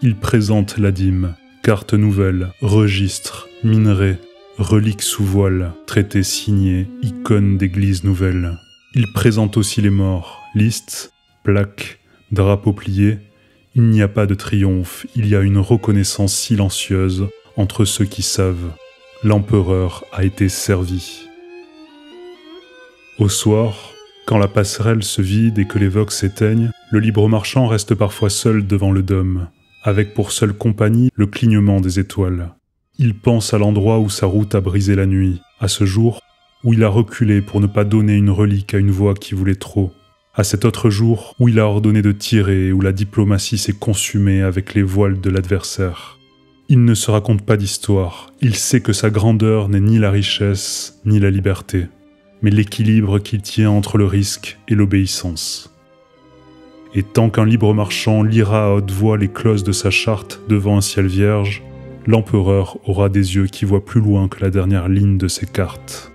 Il présente la dîme, carte nouvelle, registre, minerai, reliques sous voile, traité signé, icône d'église nouvelle. Il présente aussi les morts, listes, plaques, drapeaux pliés. Il n'y a pas de triomphe, il y a une reconnaissance silencieuse entre ceux qui savent. L'empereur a été servi. Au soir, quand la passerelle se vide et que les vox s'éteignent, le libre marchand reste parfois seul devant le dôme, avec pour seule compagnie le clignement des étoiles. Il pense à l'endroit où sa route a brisé la nuit, à ce jour où il a reculé pour ne pas donner une relique à une voix qui voulait trop, à cet autre jour où il a ordonné de tirer et où la diplomatie s'est consumée avec les voiles de l'adversaire. Il ne se raconte pas d'histoire, il sait que sa grandeur n'est ni la richesse ni la liberté, mais l'équilibre qu'il tient entre le risque et l'obéissance. Et tant qu'un libre marchand lira à haute voix les clauses de sa charte devant un ciel vierge, l'empereur aura des yeux qui voient plus loin que la dernière ligne de ses cartes.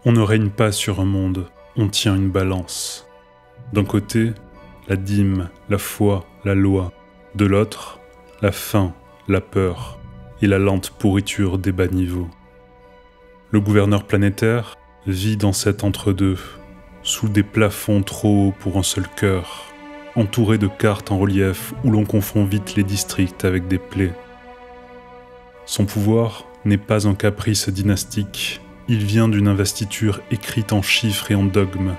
On ne règne pas sur un monde, on tient une balance. D'un côté, la dîme, la foi, la loi. De l'autre, la faim, la peur et la lente pourriture des bas niveaux. Le gouverneur planétaire vit dans cet entre-deux, sous des plafonds trop hauts pour un seul cœur, entouré de cartes en relief où l'on confond vite les districts avec des plaies. Son pouvoir n'est pas un caprice dynastique, il vient d'une investiture écrite en chiffres et en dogmes,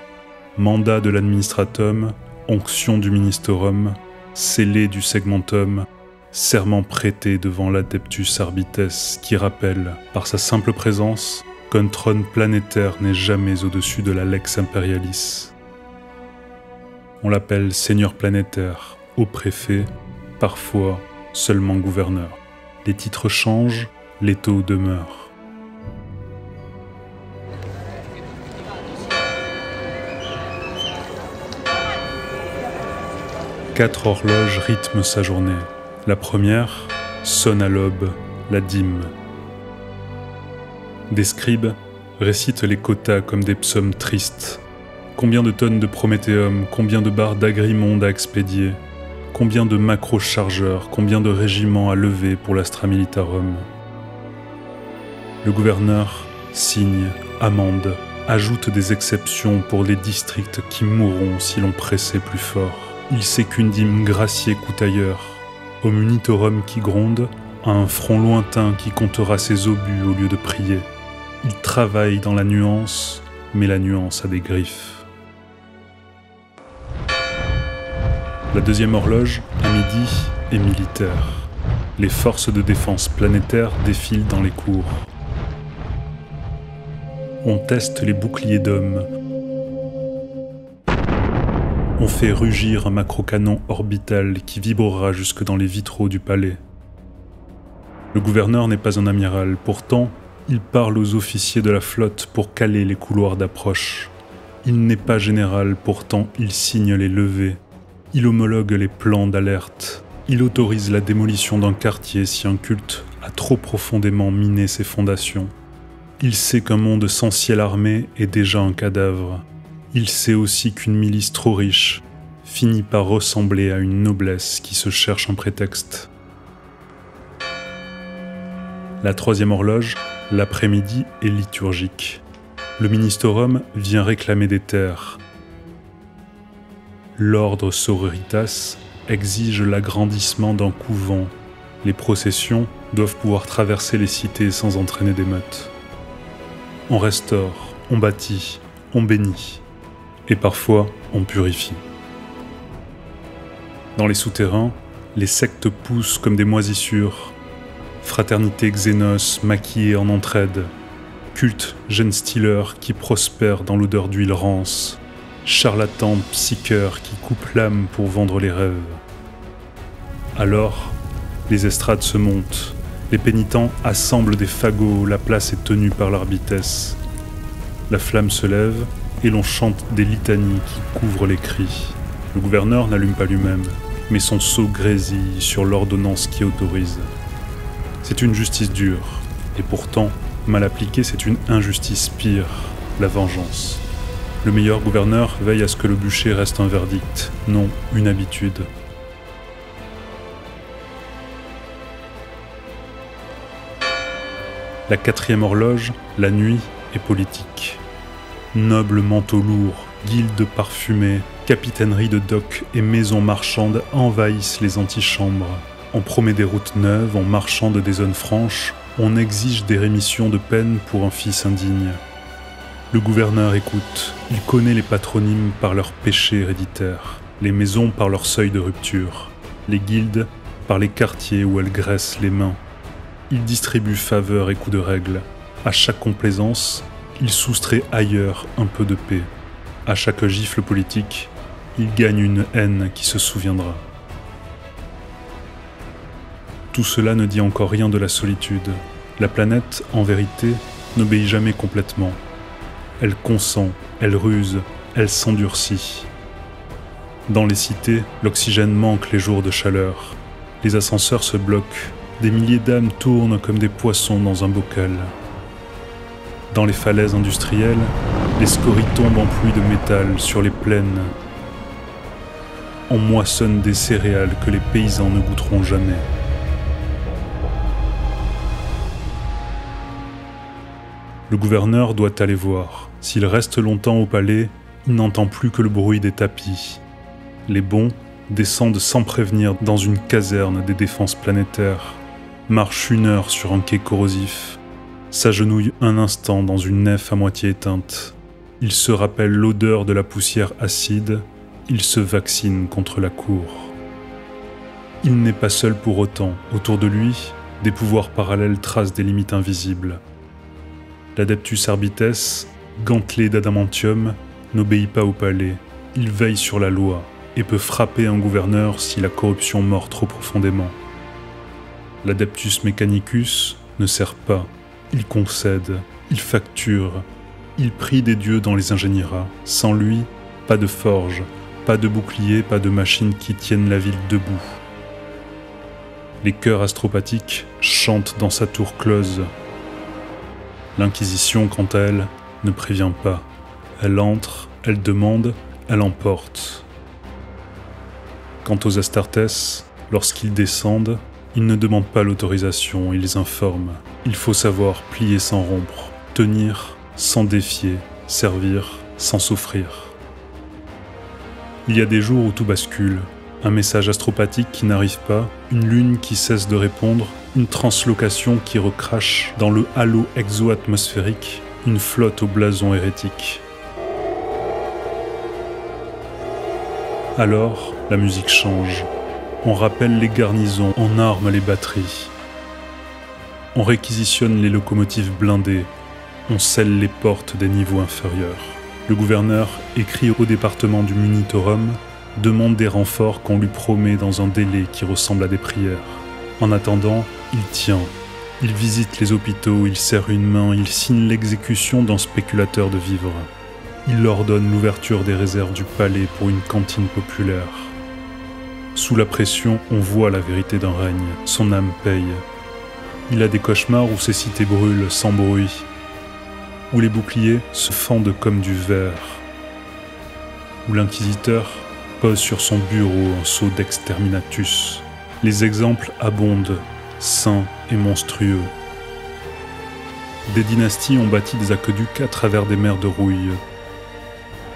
mandat de l'administratum, onction du ministerum, scellé du segmentum, serment prêté devant l'adeptus arbites qui rappelle, par sa simple présence, qu'un trône planétaire n'est jamais au-dessus de la lex imperialis. On l'appelle seigneur planétaire, haut préfet, parfois seulement gouverneur. Les titres changent, les taux demeurent. Quatre horloges rythment sa journée. La première sonne à l'aube, la dîme. Des scribes récite les quotas comme des psaumes tristes. Combien de tonnes de prométhéum, combien de barres d'agrimonde à expédier, combien de macro-chargeurs, combien de régiments à lever pour l'Astra Militarum. Le gouverneur signe, amende, ajoute des exceptions pour les districts qui mourront si l'on pressait plus fort. Il secundime gracier coutailleur, au munitorum qui gronde, à un front lointain qui comptera ses obus au lieu de prier. Il travaille dans la nuance, mais la nuance a des griffes. La deuxième horloge, à midi, est militaire. Les forces de défense planétaire défilent dans les cours. On teste les boucliers d'hommes. On fait rugir un macrocanon orbital qui vibrera jusque dans les vitraux du palais. Le gouverneur n'est pas un amiral, pourtant, il parle aux officiers de la flotte pour caler les couloirs d'approche. Il n'est pas général, pourtant il signe les levées. Il homologue les plans d'alerte. Il autorise la démolition d'un quartier si un culte a trop profondément miné ses fondations. Il sait qu'un monde sans ciel armé est déjà un cadavre. Il sait aussi qu'une milice trop riche finit par ressembler à une noblesse qui se cherche un prétexte. La troisième horloge, l'après-midi, est liturgique. Le ministorum vient réclamer des terres. L'ordre sororitas exige l'agrandissement d'un couvent. Les processions doivent pouvoir traverser les cités sans entraîner d'émeutes. On restaure, on bâtit, on bénit, et parfois on purifie. Dans les souterrains, les sectes poussent comme des moisissures. Fraternité xénos maquillée en entraide, culte genestealer qui prospère dans l'odeur d'huile rance, charlatan psycheur qui coupe l'âme pour vendre les rêves. Alors, les estrades se montent, les pénitents assemblent des fagots, la place est tenue par l'arbitesse. La flamme se lève et l'on chante des litanies qui couvrent les cris. Le gouverneur n'allume pas lui-même, mais son sceau grésille sur l'ordonnance qui autorise. C'est une justice dure, et pourtant, mal appliquée, c'est une injustice pire, la vengeance. Le meilleur gouverneur veille à ce que le bûcher reste un verdict, non une habitude. La quatrième horloge, la nuit, est politique. Nobles manteaux lourds, guildes parfumées, capitaineries de docks et maisons marchandes envahissent les antichambres. On promet des routes neuves, on marchande des zones franches, on exige des rémissions de peine pour un fils indigne. Le gouverneur écoute, il connaît les patronymes par leurs péchés héréditaires, les maisons par leur seuil de rupture, les guildes par les quartiers où elles graissent les mains. Il distribue faveurs et coups de règle. À chaque complaisance, il soustrait ailleurs un peu de paix. À chaque gifle politique, il gagne une haine qui se souviendra. Tout cela ne dit encore rien de la solitude. La planète, en vérité, n'obéit jamais complètement. Elle consent, elle ruse, elle s'endurcit. Dans les cités, l'oxygène manque les jours de chaleur. Les ascenseurs se bloquent. Des milliers d'âmes tournent comme des poissons dans un bocal. Dans les falaises industrielles, les scories tombent en pluie de métal sur les plaines. On moissonne des céréales que les paysans ne goûteront jamais. Le gouverneur doit aller voir. S'il reste longtemps au palais, il n'entend plus que le bruit des tapis. Les bons descendent sans prévenir dans une caserne des défenses planétaires, marchent 1 heure sur un quai corrosif, s'agenouillent un instant dans une nef à moitié éteinte. Ils se rappellent l'odeur de la poussière acide, ils se vaccinent contre la cour. Il n'est pas seul pour autant. Autour de lui, des pouvoirs parallèles tracent des limites invisibles. L'Adeptus Arbites, gantelé d'adamantium, n'obéit pas au palais. Il veille sur la loi et peut frapper un gouverneur si la corruption mord trop profondément. L'Adeptus Mechanicus ne sert pas. Il concède, il facture, il prie des dieux dans les ingénieras. Sans lui, pas de forge, pas de bouclier, pas de machines qui tiennent la ville debout. Les chœurs astropathiques chantent dans sa tour close. L'Inquisition, quant à elle, ne prévient pas. Elle entre, elle demande, elle emporte. Quant aux Astartes, lorsqu'ils descendent, ils ne demandent pas l'autorisation, ils informent. Il faut savoir plier sans rompre, tenir sans défier, servir sans souffrir. Il y a des jours où tout bascule. Un message astropathique qui n'arrive pas, une lune qui cesse de répondre, une translocation qui recrache dans le halo exo-atmosphérique, une flotte au blason hérétique. Alors, la musique change. On rappelle les garnisons, on arme les batteries. On réquisitionne les locomotives blindées. On scelle les portes des niveaux inférieurs. Le gouverneur écrit au département du Munitorum, demande des renforts qu'on lui promet dans un délai qui ressemble à des prières. En attendant, il tient. Il visite les hôpitaux, il serre une main, il signe l'exécution d'un spéculateur de vivres. Il ordonne l'ouverture des réserves du palais pour une cantine populaire. Sous la pression, on voit la vérité d'un règne. Son âme paye. Il a des cauchemars où ses cités brûlent sans bruit, où les boucliers se fendent comme du verre, où l'inquisiteur pose sur son bureau un sceau d'exterminatus. Les exemples abondent, saints et monstrueux. Des dynasties ont bâti des aqueducs à travers des mers de rouille,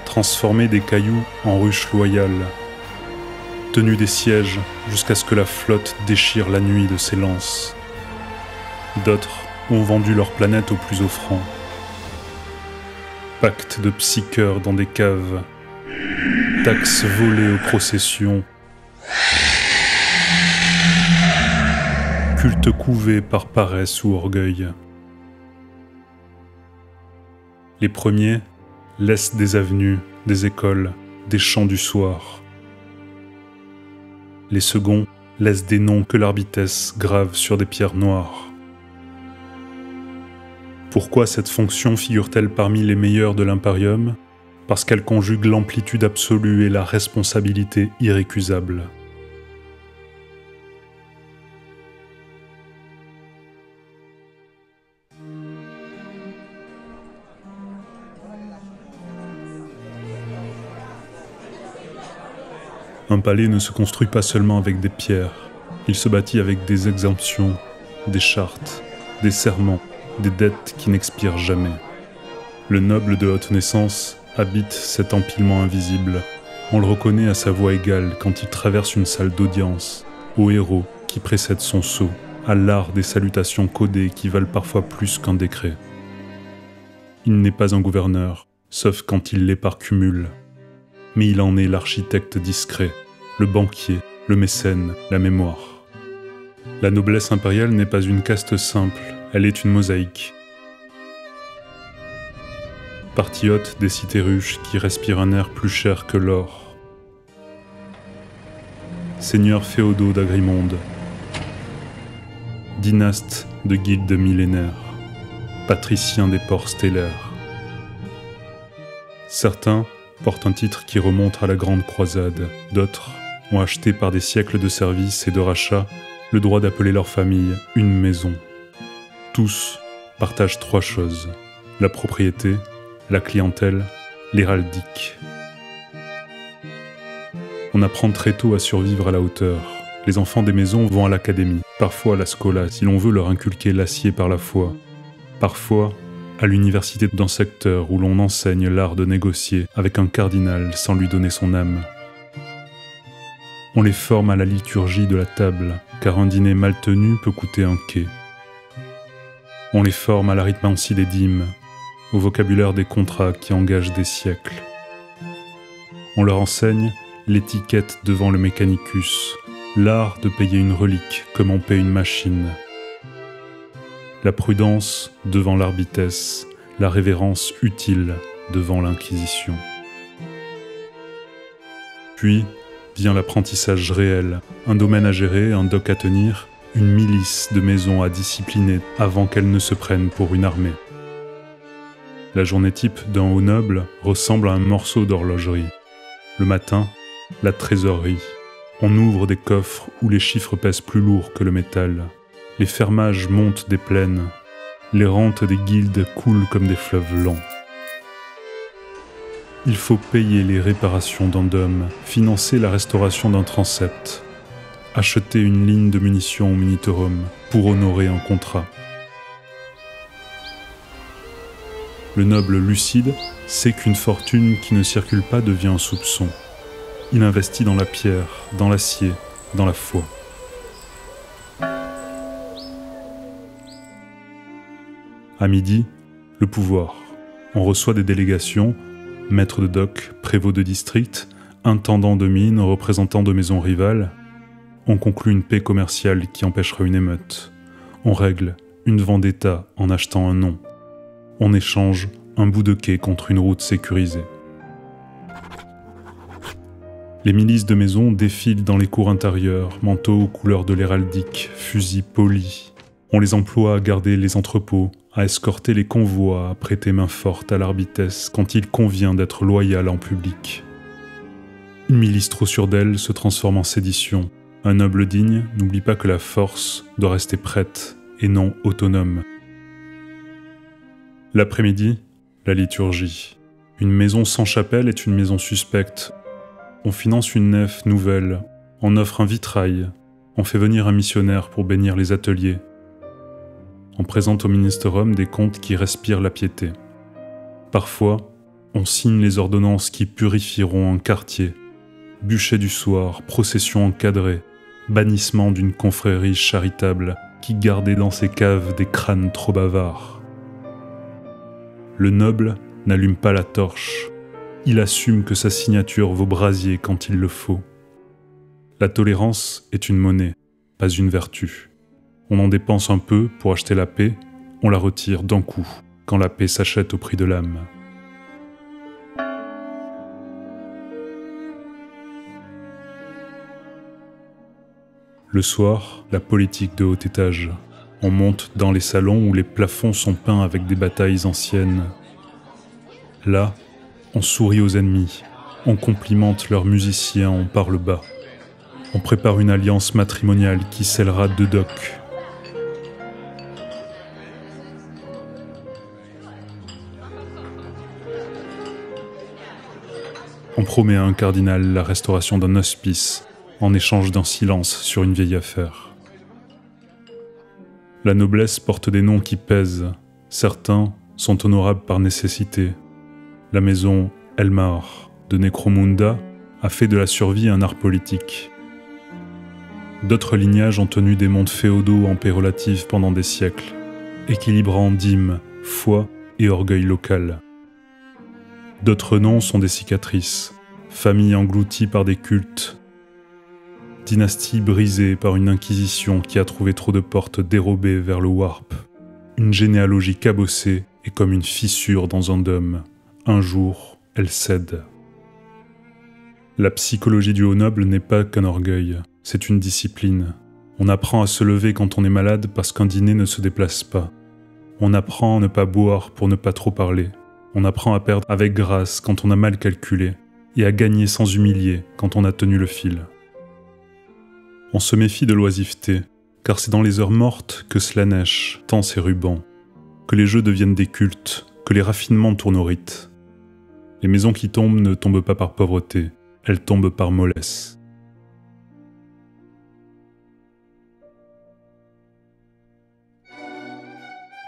transformé des cailloux en ruches loyales, tenu des sièges jusqu'à ce que la flotte déchire la nuit de ses lances. D'autres ont vendu leur planète aux plus offrants. Pacte de psycheurs dans des caves, taxes volées aux processions, culte couvé par paresse ou orgueil. Les premiers laissent des avenues, des écoles, des champs du soir. Les seconds laissent des noms que l'arbitesse grave sur des pierres noires. Pourquoi cette fonction figure-t-elle parmi les meilleures de l'Imperium ? Parce qu'elle conjugue l'amplitude absolue et la responsabilité irrécusable. Un palais ne se construit pas seulement avec des pierres, il se bâtit avec des exemptions, des chartes, des serments, des dettes qui n'expirent jamais. Le noble de haute naissance habite cet empilement invisible. On le reconnaît à sa voix égale quand il traverse une salle d'audience, au héros qui précède son sceau, à l'art des salutations codées qui valent parfois plus qu'un décret. Il n'est pas un gouverneur, sauf quand il l'est par cumul. Mais il en est l'architecte discret, le banquier, le mécène, la mémoire. La noblesse impériale n'est pas une caste simple, elle est une mosaïque. Partie haute des cités ruches qui respirent un air plus cher que l'or. Seigneurs féodaux d'Agrimonde. Dynastes de guildes millénaires. Patriciens des ports stellaires. Certains portent un titre qui remonte à la Grande Croisade. D'autres ont acheté par des siècles de services et de rachats le droit d'appeler leur famille une maison. Tous partagent trois choses: la propriété, la clientèle, l'héraldique. On apprend très tôt à survivre à la hauteur. Les enfants des maisons vont à l'académie, parfois à la scola si l'on veut leur inculquer l'acier par la foi, parfois à l'université d'un secteur où l'on enseigne l'art de négocier avec un cardinal sans lui donner son âme. On les forme à la liturgie de la table, car un dîner mal tenu peut coûter un quai. On les forme à l'arithmancie des dîmes, au vocabulaire des contrats qui engagent des siècles. On leur enseigne l'étiquette devant le mechanicus, l'art de payer une relique comme on paie une machine. La prudence devant l'arbitesse, la révérence utile devant l'inquisition. Puis vient l'apprentissage réel, un domaine à gérer, un doc à tenir, une milice de maisons à discipliner avant qu'elles ne se prennent pour une armée. La journée type d'un haut noble ressemble à un morceau d'horlogerie. Le matin, la trésorerie. On ouvre des coffres où les chiffres pèsent plus lourd que le métal. Les fermages montent des plaines. Les rentes des guildes coulent comme des fleuves lents. Il faut payer les réparations d'un dôme, financer la restauration d'un transept, acheter une ligne de munitions au Minitorum pour honorer un contrat. Le noble lucide sait qu'une fortune qui ne circule pas devient un soupçon. Il investit dans la pierre, dans l'acier, dans la foi. À midi, le pouvoir. On reçoit des délégations, maîtres de dock, prévôts de district, intendants de mines, représentants de maisons rivales. On conclut une paix commerciale qui empêchera une émeute. On règle une vendetta en achetant un nom. On échange un bout de quai contre une route sécurisée. Les milices de maison défilent dans les cours intérieures, manteaux aux couleurs de l'héraldique, fusils polis. On les emploie à garder les entrepôts, à escorter les convois, à prêter main forte à l'arbitesse quand il convient d'être loyal en public. Une milice trop sûre d'elle se transforme en sédition. Un noble digne n'oublie pas que la force doit rester prête et non autonome. L'après-midi, la liturgie. Une maison sans chapelle est une maison suspecte. On finance une nef nouvelle, on offre un vitrail, on fait venir un missionnaire pour bénir les ateliers. On présente au Minitorum des contes qui respirent la piété. Parfois, on signe les ordonnances qui purifieront un quartier. Bûcher du soir, procession encadrée, bannissement d'une confrérie charitable qui gardait dans ses caves des crânes trop bavards. Le noble n'allume pas la torche. Il assume que sa signature vaut brasier quand il le faut. La tolérance est une monnaie, pas une vertu. On en dépense un peu pour acheter la paix, on la retire d'un coup, quand la paix s'achète au prix de l'âme. Le soir, la politique de haut étage. On monte dans les salons où les plafonds sont peints avec des batailles anciennes. Là, on sourit aux ennemis, on complimente leurs musiciens, on parle bas. On prépare une alliance matrimoniale qui scellera deux docks. On promet à un cardinal la restauration d'un hospice en échange d'un silence sur une vieille affaire. La noblesse porte des noms qui pèsent. Certains sont honorables par nécessité. La maison Elmar de Necromunda a fait de la survie un art politique. D'autres lignages ont tenu des mondes féodaux en paix relative pendant des siècles, équilibrant dîmes, foi et orgueil local. D'autres noms sont des cicatrices, familles englouties par des cultes, dynasties brisées par une inquisition qui a trouvé trop de portes dérobées vers le warp, une généalogie cabossée et comme une fissure dans un dôme. Un jour, elle cède. La psychologie du haut noble n'est pas qu'un orgueil, c'est une discipline. On apprend à se lever quand on est malade parce qu'un dîner ne se déplace pas. On apprend à ne pas boire pour ne pas trop parler. On apprend à perdre avec grâce quand on a mal calculé et à gagner sans humilier quand on a tenu le fil. On se méfie de l'oisiveté, car c'est dans les heures mortes que Slanesh tend ses rubans, que les jeux deviennent des cultes, que les raffinements tournent au rite. Les maisons qui tombent ne tombent pas par pauvreté, elles tombent par mollesse.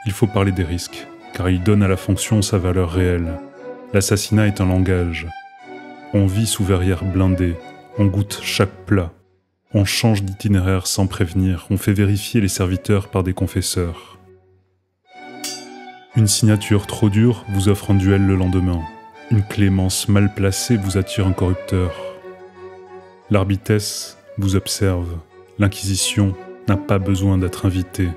Il faut parler des risques, car ils donnent à la fonction sa valeur réelle. L'assassinat est un langage. On vit sous verrière blindée, on goûte chaque plat. On change d'itinéraire sans prévenir, on fait vérifier les serviteurs par des confesseurs. Une signature trop dure vous offre un duel le lendemain. Une clémence mal placée vous attire un corrupteur. L'arbitesse vous observe. L'Inquisition n'a pas besoin d'être invitée.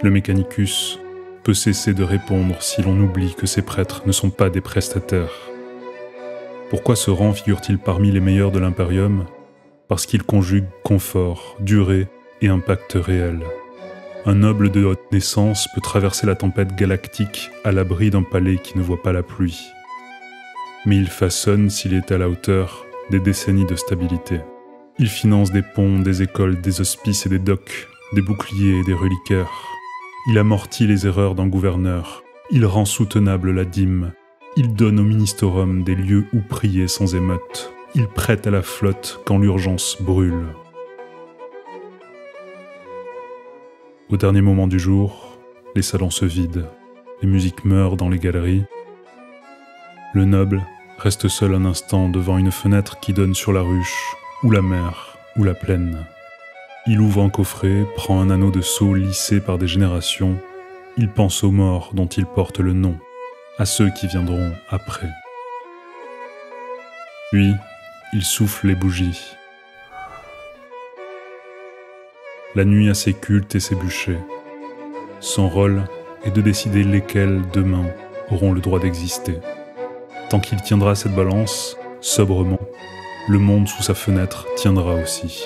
Le Mechanicus peut cesser de répondre si l'on oublie que ces prêtres ne sont pas des prestataires. Pourquoi ce rang figure-t-il parmi les meilleurs de l'Imperium ? Parce qu'il conjugue confort, durée et impact réel. Un noble de haute naissance peut traverser la tempête galactique à l'abri d'un palais qui ne voit pas la pluie. Mais il façonne, s'il est à la hauteur, des décennies de stabilité. Il finance des ponts, des écoles, des hospices et des docks, des boucliers et des reliquaires. Il amortit les erreurs d'un gouverneur. Il rend soutenable la dîme. Il donne au ministorum des lieux où prier sans émeute. Il prête à la flotte quand l'urgence brûle. Au dernier moment du jour, les salons se vident. Les musiques meurent dans les galeries. Le noble reste seul un instant devant une fenêtre qui donne sur la ruche, ou la mer, ou la plaine. Il ouvre un coffret, prend un anneau de sceau lissé par des générations. Il pense aux morts dont il porte le nom, à ceux qui viendront après. Puis, il souffle les bougies. La nuit a ses cultes et ses bûchers. Son rôle est de décider lesquels, demain, auront le droit d'exister. Tant qu'il tiendra cette balance, sobrement, le monde sous sa fenêtre tiendra aussi.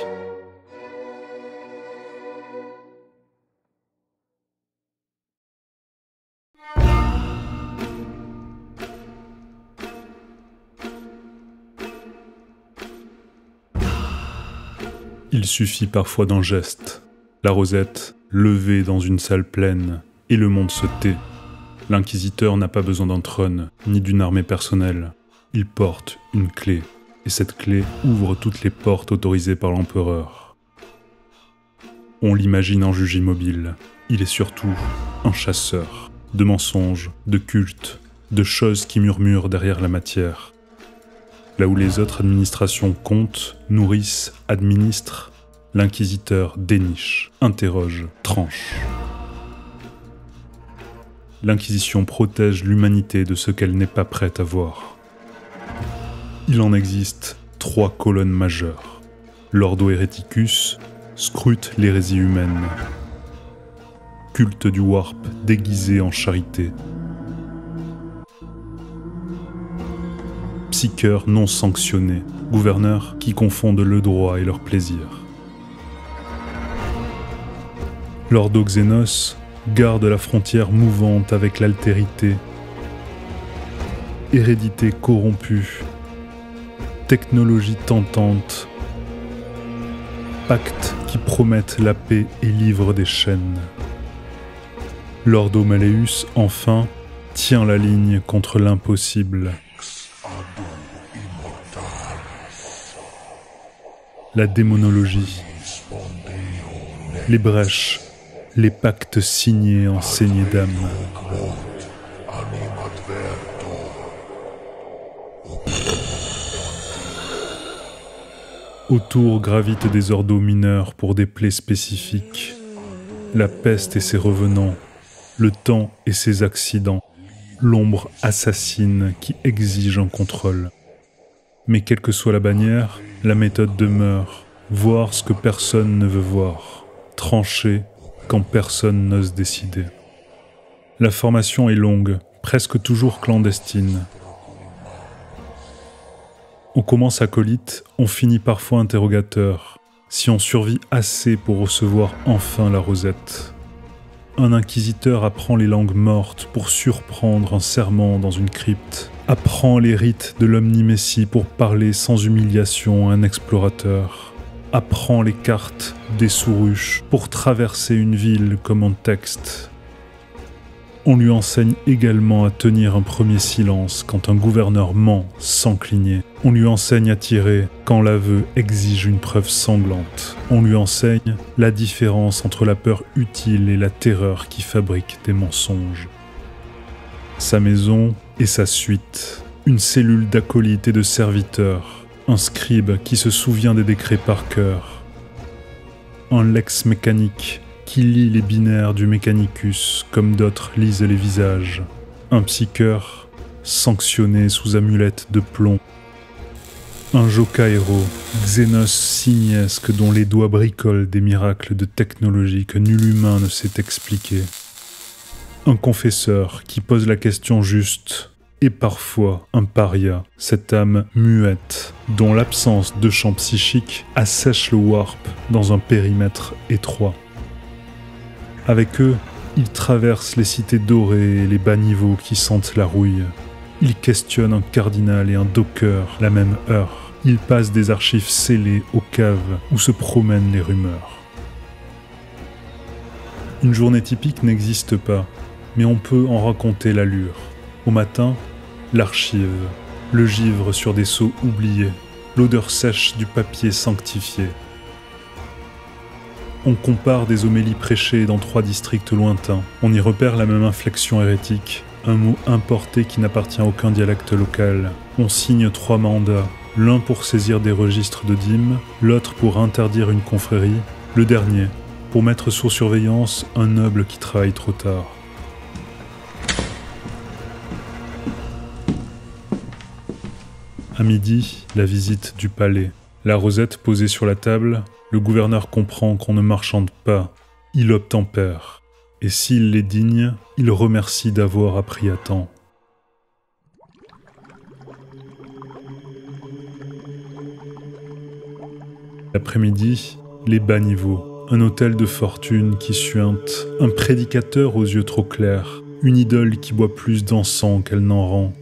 Il suffit parfois d'un geste, la rosette levée dans une salle pleine, et le monde se tait. L'inquisiteur n'a pas besoin d'un trône, ni d'une armée personnelle. Il porte une clé, et cette clé ouvre toutes les portes autorisées par l'empereur. On l'imagine en juge immobile. Il est surtout un chasseur, de mensonges, de cultes, de choses qui murmurent derrière la matière. Là où les autres administrations comptent, nourrissent, administrent, l'inquisiteur déniche, interroge, tranche. L'Inquisition protège l'humanité de ce qu'elle n'est pas prête à voir. Il en existe 3 colonnes majeures. L'Ordo Hereticus scrute l'hérésie humaine. Culte du warp déguisé en charité. Psycheurs non sanctionnés, gouverneurs qui confondent le droit et leur plaisir. L'Ordo Xenos garde la frontière mouvante avec l'altérité. Hérédité corrompue, technologie tentante, pactes qui promettent la paix et livrent des chaînes. L'Ordo Malleus, enfin, tient la ligne contre l'impossible. La démonologie, les brèches, les pactes signés en saignée d'âme. Autour gravitent des ordos mineurs pour des plaies spécifiques. La peste et ses revenants, le temps et ses accidents, l'ombre assassine qui exige un contrôle. Mais quelle que soit la bannière, la méthode demeure, voir ce que personne ne veut voir, trancher quand personne n'ose décider. La formation est longue, presque toujours clandestine. On commence acolyte, on finit parfois interrogateur, si on survit assez pour recevoir enfin la rosette. Un inquisiteur apprend les langues mortes pour surprendre un serment dans une crypte, apprend les rites de l'omnimessie pour parler sans humiliation à un explorateur, apprend les cartes des sous-ruches pour traverser une ville comme un texte. On lui enseigne également à tenir un premier silence quand un gouverneur ment sans cligner. On lui enseigne à tirer quand l'aveu exige une preuve sanglante. On lui enseigne la différence entre la peur utile et la terreur qui fabrique des mensonges. Sa maison et sa suite, une cellule d'acolytes et de serviteurs, un scribe qui se souvient des décrets par cœur, un lex mécanique qui lit les binaires du Mechanicus comme d'autres lisent les visages, un psycheur sanctionné sous amulette de plomb, un Jokaero, Xenos signesque dont les doigts bricolent des miracles de technologie que nul humain ne sait expliquer, un confesseur qui pose la question juste, et parfois un paria, cette âme muette, dont l'absence de champ psychique assèche le warp dans un périmètre étroit. Avec eux, ils traversent les cités dorées et les bas niveaux qui sentent la rouille. Ils questionnent un cardinal et un docker la même heure. Ils passent des archives scellées aux caves où se promènent les rumeurs. Une journée typique n'existe pas, mais on peut en raconter l'allure. Au matin, l'archive, le givre sur des seaux oubliés, l'odeur sèche du papier sanctifié. On compare des homélies prêchées dans 3 districts lointains. On y repère la même inflexion hérétique, un mot importé qui n'appartient à aucun dialecte local. On signe 3 mandats, l'un pour saisir des registres de dîmes, l'autre pour interdire une confrérie, le dernier pour mettre sous surveillance un noble qui travaille trop tard. À midi, la visite du palais. La rosette posée sur la table, le gouverneur comprend qu'on ne marchande pas, il obtempère. Et s'il est digne, il remercie d'avoir appris à temps. L'après-midi, les bas niveaux, un hôtel de fortune qui suinte, un prédicateur aux yeux trop clairs, une idole qui boit plus d'encens qu'elle n'en rend.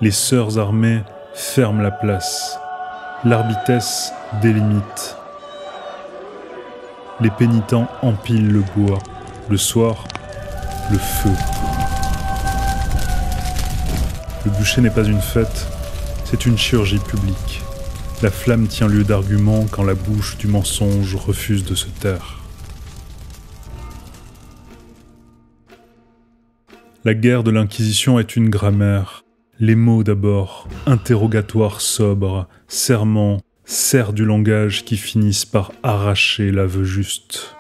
Les sœurs armées ferment la place. L'arbitesse délimite. Les pénitents empilent le bois. Le soir, le feu. Le bûcher n'est pas une fête, c'est une chirurgie publique. La flamme tient lieu d'argument quand la bouche du mensonge refuse de se taire. La guerre de l'Inquisition est une grammaire. Les mots d'abord, interrogatoire sobre, serment, serre du langage qui finissent par arracher l'aveu juste.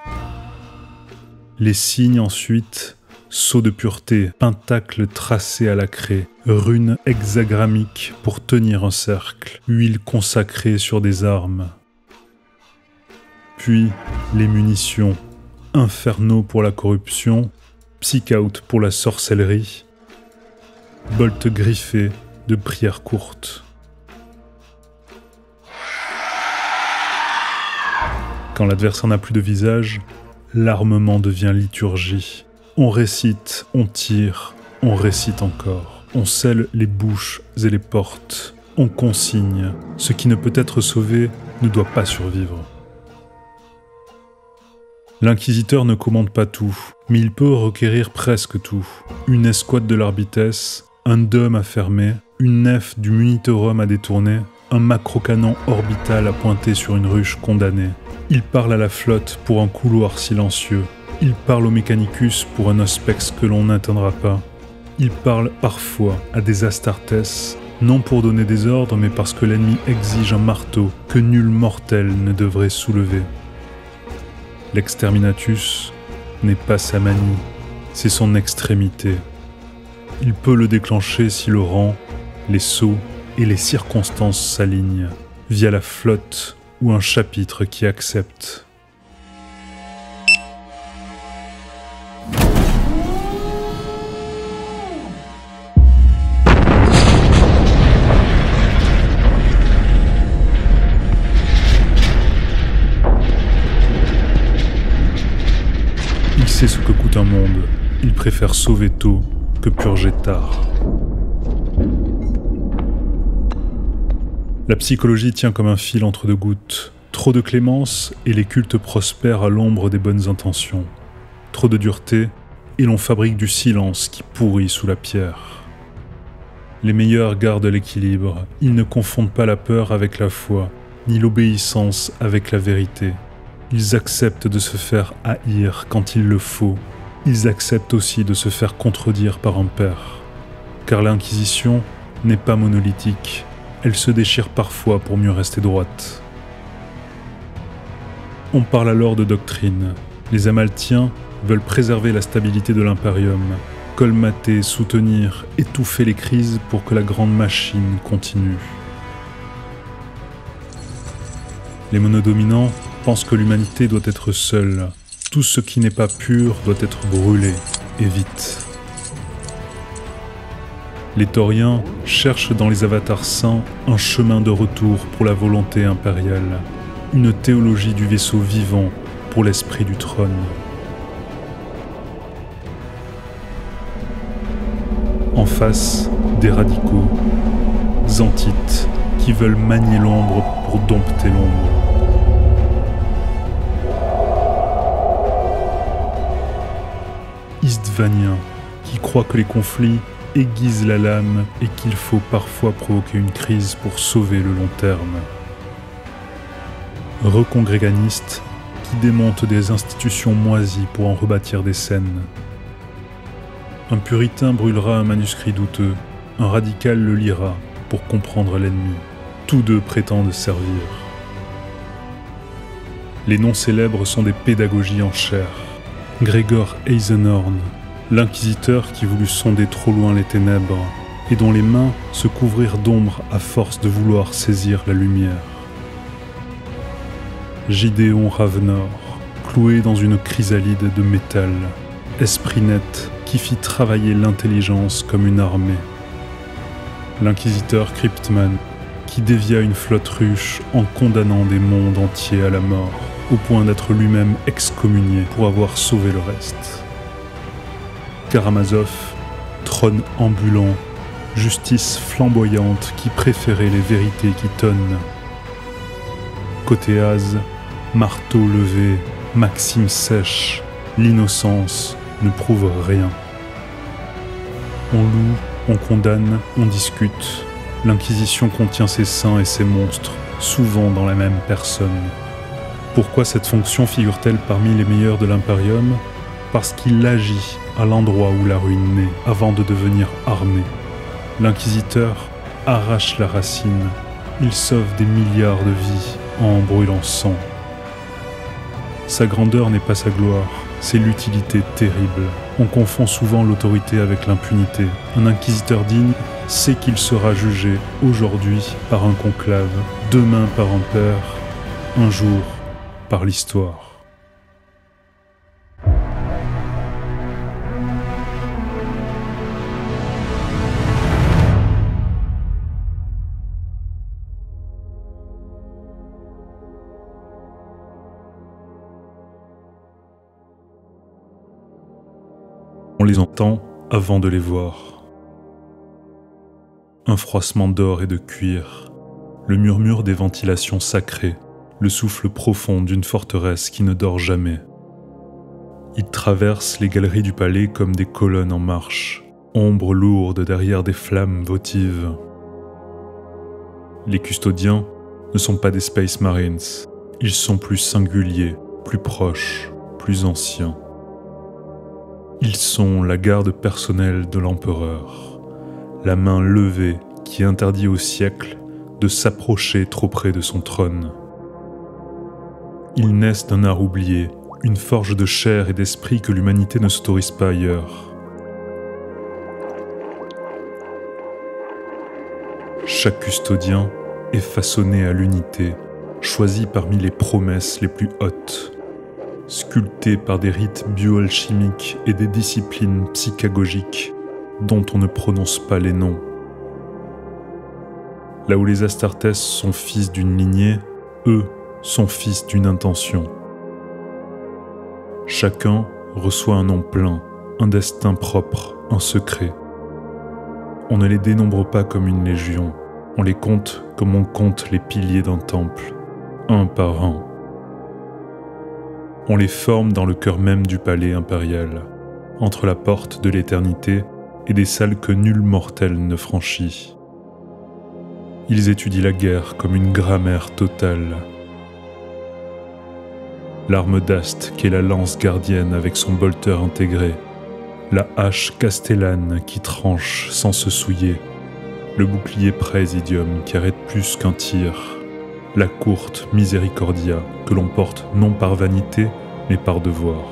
Les signes ensuite, sceaux de pureté, pentacles tracés à la craie, runes hexagrammiques pour tenir un cercle, huile consacrée sur des armes. Puis les munitions, infernaux pour la corruption, psychout pour la sorcellerie, bolt griffé de prières courtes. Quand l'adversaire n'a plus de visage, l'armement devient liturgie. On récite, on tire, on récite encore. On scelle les bouches et les portes. On consigne. Ce qui ne peut être sauvé ne doit pas survivre. L'inquisiteur ne commande pas tout, mais il peut requérir presque tout. Une escouade de l'arbitesse, un dôme à fermer, une nef du munitorum à détourner, un macrocanon orbital à pointer sur une ruche condamnée. Il parle à la flotte pour un couloir silencieux. Il parle au Mechanicus pour un auspex que l'on n'atteindra pas. Il parle parfois à des Astartes, non pour donner des ordres, mais parce que l'ennemi exige un marteau que nul mortel ne devrait soulever. L'exterminatus n'est pas sa manie, c'est son extrémité. Il peut le déclencher si le rang, les sceaux et les circonstances s'alignent, via la flotte ou un chapitre qui accepte. Il sait ce que coûte un monde, il préfère sauver tôt que purger tard. La psychologie tient comme un fil entre 2 gouttes. Trop de clémence et les cultes prospèrent à l'ombre des bonnes intentions. Trop de dureté et l'on fabrique du silence qui pourrit sous la pierre. Les meilleurs gardent l'équilibre. Ils ne confondent pas la peur avec la foi, ni l'obéissance avec la vérité. Ils acceptent de se faire haïr quand il le faut. Ils acceptent aussi de se faire contredire par un père. Car l'Inquisition n'est pas monolithique. Elle se déchire parfois pour mieux rester droite. On parle alors de doctrine. Les Amaltiens veulent préserver la stabilité de l'Imperium, colmater, soutenir, étouffer les crises pour que la grande machine continue. Les monodominants pensent que l'humanité doit être seule. Tout ce qui n'est pas pur doit être brûlé, et vite. Les Tauriens cherchent dans les avatars saints un chemin de retour pour la volonté impériale, une théologie du vaisseau vivant pour l'esprit du trône. En face, des radicaux, xanthites, qui veulent manier l'ombre pour dompter l'ombre. istvanien qui croit que les conflits aiguisent la lame et qu'il faut parfois provoquer une crise pour sauver le long terme. Recongréganiste qui démonte des institutions moisies pour en rebâtir des scènes. Un puritain brûlera un manuscrit douteux, un radical le lira pour comprendre l'ennemi. Tous deux prétendent servir. Les noms célèbres sont des pédagogies en chair. Gregor Eisenhorn, l'inquisiteur qui voulut sonder trop loin les ténèbres et dont les mains se couvrirent d'ombre à force de vouloir saisir la lumière. Gideon Ravenor, cloué dans une chrysalide de métal, esprit net qui fit travailler l'intelligence comme une armée. L'inquisiteur Cryptman, qui dévia une flotte ruche en condamnant des mondes entiers à la mort, au point d'être lui-même excommunié pour avoir sauvé le reste. Karamazov, trône ambulant, justice flamboyante qui préférait les vérités qui tonnent. Cotéaz, marteau levé, maxime sèche, l'innocence ne prouve rien. On loue, on condamne, on discute. L'Inquisition contient ses saints et ses monstres, souvent dans la même personne. Pourquoi cette fonction figure-t-elle parmi les meilleures de l'Imperium ? Parce qu'il agit à l'endroit où la ruine naît, avant de devenir armé. L'inquisiteur arrache la racine, il sauve des milliards de vies en brûlant sang. Sa grandeur n'est pas sa gloire, c'est l'utilité terrible. On confond souvent l'autorité avec l'impunité. Un inquisiteur digne sait qu'il sera jugé aujourd'hui par un conclave, demain par un père, un jour par l'histoire. On les entend avant de les voir. Un froissement d'or et de cuir, le murmure des ventilations sacrées, le souffle profond d'une forteresse qui ne dort jamais. Ils traversent les galeries du palais comme des colonnes en marche, ombres lourdes derrière des flammes votives. Les custodiens ne sont pas des Space Marines, ils sont plus singuliers, plus proches, plus anciens. Ils sont la garde personnelle de l'empereur, la main levée qui interdit au siècle de s'approcher trop près de son trône. Ils naissent d'un art oublié, une forge de chair et d'esprit que l'humanité ne s'autorise pas ailleurs. Chaque custodien est façonné à l'unité, choisi parmi les promesses les plus hautes. Sculpté par des rites bioalchimiques et des disciplines psychagogiques dont on ne prononce pas les noms. Là où les Astartes sont fils d'une lignée, eux sont fils d'une intention. Chacun reçoit un nom plein, un destin propre, un secret. On ne les dénombre pas comme une légion, on les compte comme on compte les piliers d'un temple, un par un. On les forme dans le cœur même du palais impérial, entre la porte de l'éternité et des salles que nul mortel ne franchit. Ils étudient la guerre comme une grammaire totale. L'arme d'Ast qu'est la lance gardienne avec son bolter intégré, la hache castellane qui tranche sans se souiller, le bouclier Praesidium qui arrête plus qu'un tir, la courte Misericordia que l'on porte non par vanité mais par devoir.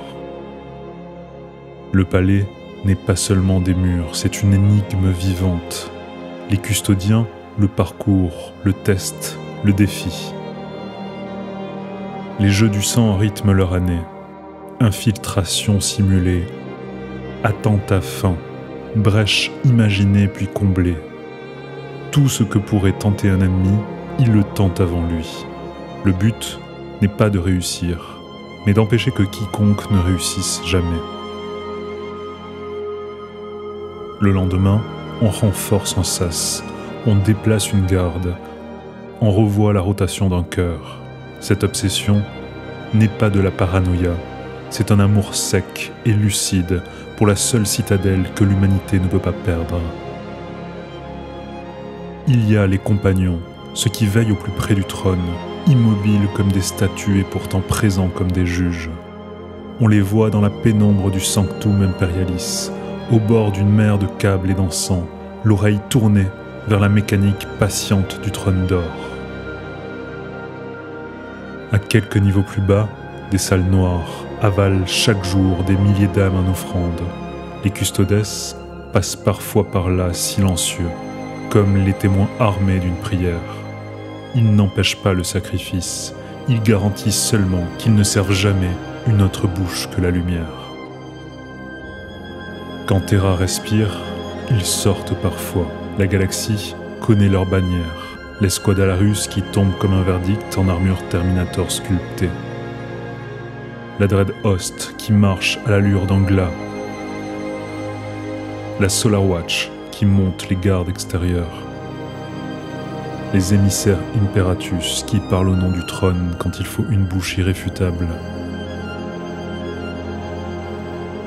Le palais n'est pas seulement des murs, c'est une énigme vivante. Les custodiens le parcourent, le testent, le défient. Les jeux du sang rythment leur année. Infiltration simulée, attentat fin, brèche imaginée puis comblée. Tout ce que pourrait tenter un ennemi, il le tente avant lui. Le but n'est pas de réussir, mais d'empêcher que quiconque ne réussisse jamais. Le lendemain, on renforce un sas, on déplace une garde, on revoit la rotation d'un cœur. Cette obsession n'est pas de la paranoïa, c'est un amour sec et lucide pour la seule citadelle que l'humanité ne peut pas perdre. Il y a les compagnons, ceux qui veillent au plus près du trône, immobiles comme des statues et pourtant présents comme des juges. On les voit dans la pénombre du Sanctum Imperialis, au bord d'une mer de câbles et d'encens, l'oreille tournée vers la mécanique patiente du trône d'or. À quelques niveaux plus bas, des salles noires avalent chaque jour des milliers d'âmes en offrande. Les custodes passent parfois par là silencieux, comme les témoins armés d'une prière. Ils n'empêchent pas le sacrifice, ils garantissent seulement qu'ils ne servent jamais une autre bouche que la lumière. Quand Terra respire, ils sortent parfois. La galaxie connaît leur bannière, l'escouade Alarus qui tombe comme un verdict en armure Terminator sculptée. La Dread Host qui marche à l'allure d'Angla. La Solar Watch qui monte les gardes extérieurs. Les émissaires Imperatus qui parlent au nom du trône quand il faut une bouche irréfutable.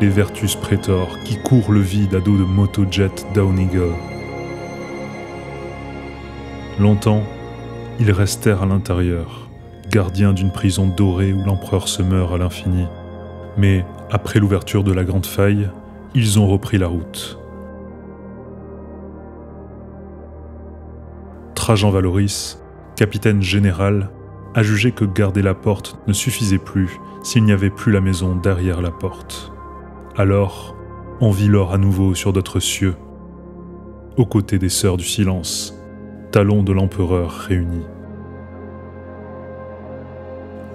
Les Vertus Praetors qui courent le vide à dos de motojet Down Eagle. Longtemps, ils restèrent à l'intérieur, gardiens d'une prison dorée où l'empereur se meurt à l'infini. Mais, après l'ouverture de la Grande Faille, ils ont repris la route. Trajan Valoris, capitaine général, a jugé que garder la porte ne suffisait plus s'il n'y avait plus la maison derrière la porte. Alors, on vit l'or à nouveau sur d'autres cieux, aux côtés des Sœurs du Silence, talons de l'empereur réunis.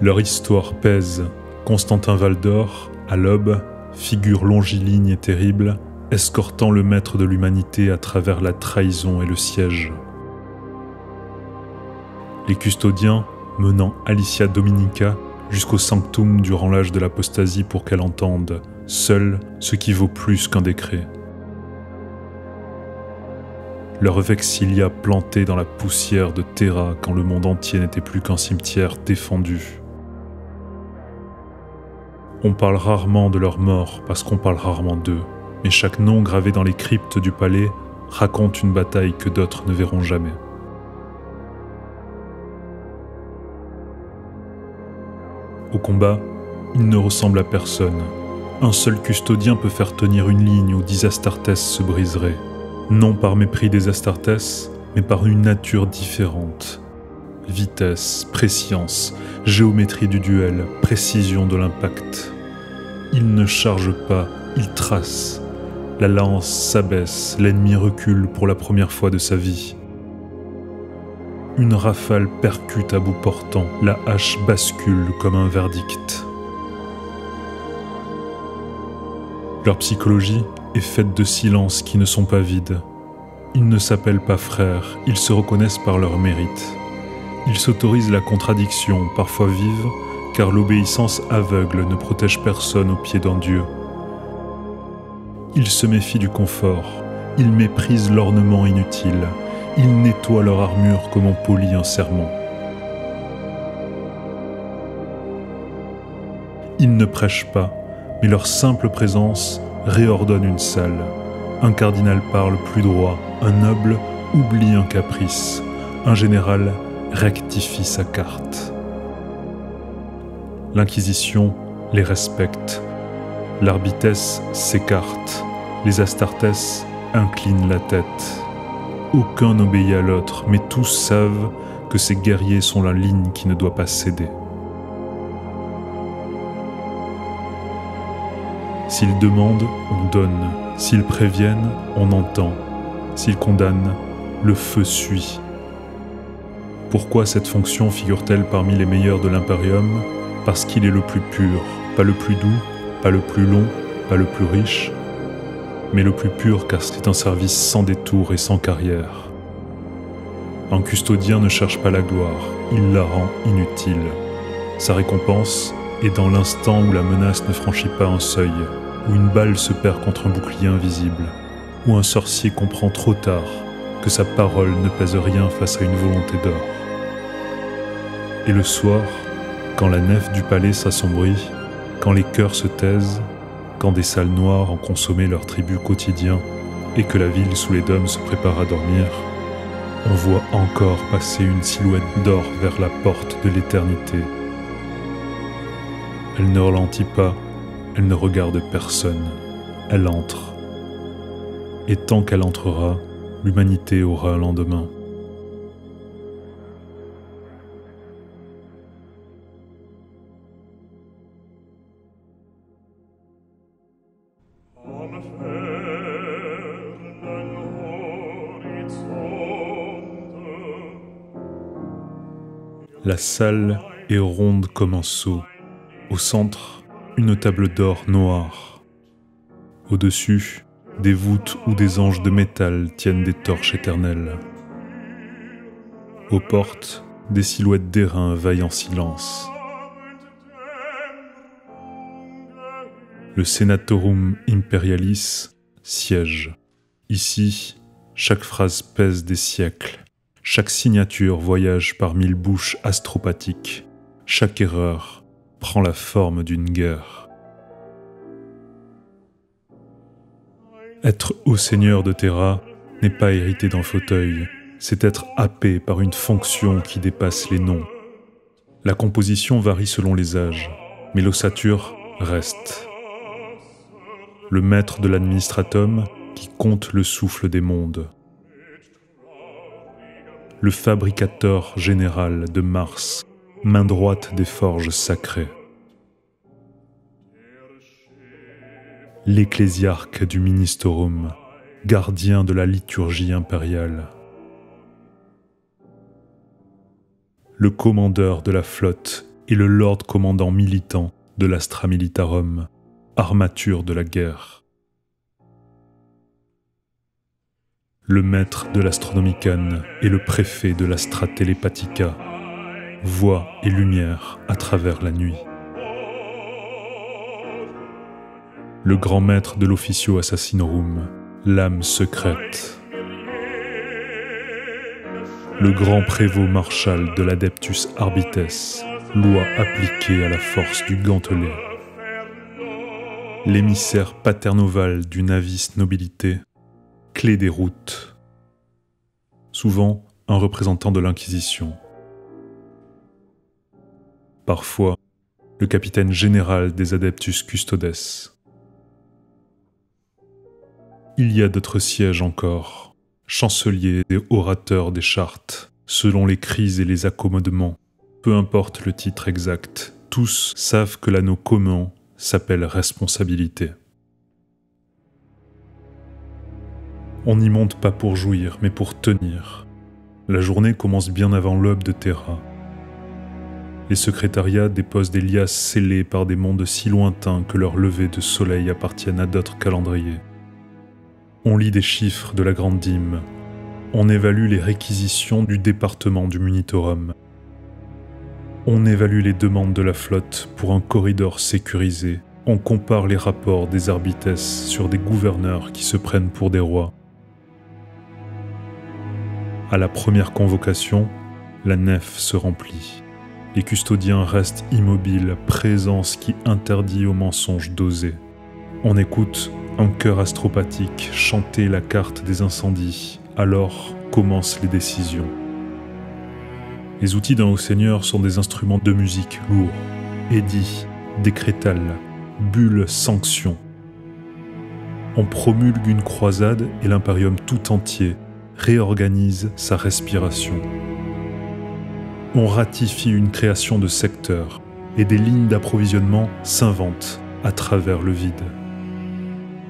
Leur histoire pèse. Constantin Valdor, à l'aube, figure longiligne et terrible, escortant le maître de l'humanité à travers la trahison et le siège. Les custodiens menant Alicia Dominica jusqu'au sanctum durant l'âge de l'apostasie pour qu'elle entende, seul ce qui vaut plus qu'un décret. Leur vexilia plantés dans la poussière de Terra quand le monde entier n'était plus qu'un cimetière défendu. On parle rarement de leur mort parce qu'on parle rarement d'eux, mais chaque nom gravé dans les cryptes du palais raconte une bataille que d'autres ne verront jamais. Au combat, ils ne ressemblent à personne. Un seul custodien peut faire tenir une ligne où 10 Astartes se briseraient. Non par mépris des Astartes, mais par une nature différente. Vitesse, prescience, géométrie du duel, précision de l'impact. Ils ne chargent pas, ils tracent. La lance s'abaisse, l'ennemi recule pour la première fois de sa vie. Une rafale percute à bout portant, la hache bascule comme un verdict. Leur psychologie est faite de silences qui ne sont pas vides. Ils ne s'appellent pas frères, ils se reconnaissent par leur mérite. Ils s'autorisent la contradiction, parfois vive, car l'obéissance aveugle ne protège personne au pied d'un dieu. Ils se méfient du confort, ils méprisent l'ornement inutile, ils nettoient leur armure comme on polit un serment. Ils ne prêchent pas, mais leur simple présence réordonne une salle. Un cardinal parle plus droit, un noble oublie un caprice, un général rectifie sa carte. L'Inquisition les respecte, l'Arbitesse s'écarte, les Astartes inclinent la tête. Aucun n'obéit à l'autre, mais tous savent que ces guerriers sont la ligne qui ne doit pas céder. S'ils demandent, on donne. S'ils préviennent, on entend. S'ils condamnent, le feu suit. Pourquoi cette fonction figure-t-elle parmi les meilleurs de l'Imperium? Parce qu'il est le plus pur, pas le plus doux, pas le plus long, pas le plus riche, mais le plus pur car c'est un service sans détour et sans carrière. Un custodien ne cherche pas la gloire, il la rend inutile. Sa récompense est dans l'instant où la menace ne franchit pas un seuil, où une balle se perd contre un bouclier invisible, où un sorcier comprend trop tard que sa parole ne pèse rien face à une volonté d'or. Et le soir, quand la nef du palais s'assombrit, quand les cœurs se taisent, quand des salles noires ont consommé leur tribut quotidien et que la ville sous les dômes se prépare à dormir, on voit encore passer une silhouette d'or vers la porte de l'éternité. Elle ne ralentit pas, elle ne regarde personne, elle entre. Et tant qu'elle entrera, l'humanité aura un lendemain. La salle est ronde comme un seau. Au centre, une table d'or noire. Au-dessus, des voûtes où des anges de métal tiennent des torches éternelles. Aux portes, des silhouettes d'airain veillent en silence. Le Senatorum Imperialis siège. Ici, chaque phrase pèse des siècles. Chaque signature voyage par 1000 bouches astropathiques. Chaque erreur prend la forme d'une guerre. Être haut seigneur de Terra n'est pas hériter d'un fauteuil, c'est être happé par une fonction qui dépasse les noms. La composition varie selon les âges, mais l'ossature reste. Le maître de l'administratum qui compte le souffle des mondes. Le fabricateur général de Mars, main droite des forges sacrées. L'ecclésiarque du Ministerum, gardien de la liturgie impériale. Le commandeur de la flotte et le lord commandant militant de l'Astra Militarum, armature de la guerre. Le maître de l'Astronomicon et le préfet de l'Astra Telepathica, voix et lumière à travers la nuit. Le grand maître de l'Officio Assassinorum, l'âme secrète. Le grand prévôt marshal de l'Adeptus Arbites, loi appliquée à la force du gantelet. L'émissaire paternoval du Navis Nobilité, clé des routes. Souvent, un représentant de l'Inquisition. Parfois, le capitaine général des Adeptus Custodes. Il y a d'autres sièges encore, chanceliers et orateurs des chartes, selon les crises et les accommodements. Peu importe le titre exact, tous savent que l'anneau commun s'appelle responsabilité. On n'y monte pas pour jouir, mais pour tenir. La journée commence bien avant l'aube de Terra. Les secrétariats déposent des liasses scellées par des mondes si lointains que leurs levées de soleil appartiennent à d'autres calendriers. On lit des chiffres de la grande dîme. On évalue les réquisitions du département du Munitorum. On évalue les demandes de la flotte pour un corridor sécurisé. On compare les rapports des arbites sur des gouverneurs qui se prennent pour des rois. À la première convocation, la nef se remplit. Les custodiens restent immobiles, présence qui interdit aux mensonges d'oser. On écoute un chœur astropathique chanter la carte des incendies, alors commencent les décisions. Les outils d'un haut seigneur sont des instruments de musique lourds, édits, décrétales, bulles, sanctions. On promulgue une croisade et l'impérium tout entier réorganise sa respiration. On ratifie une création de secteurs et des lignes d'approvisionnement s'inventent à travers le vide.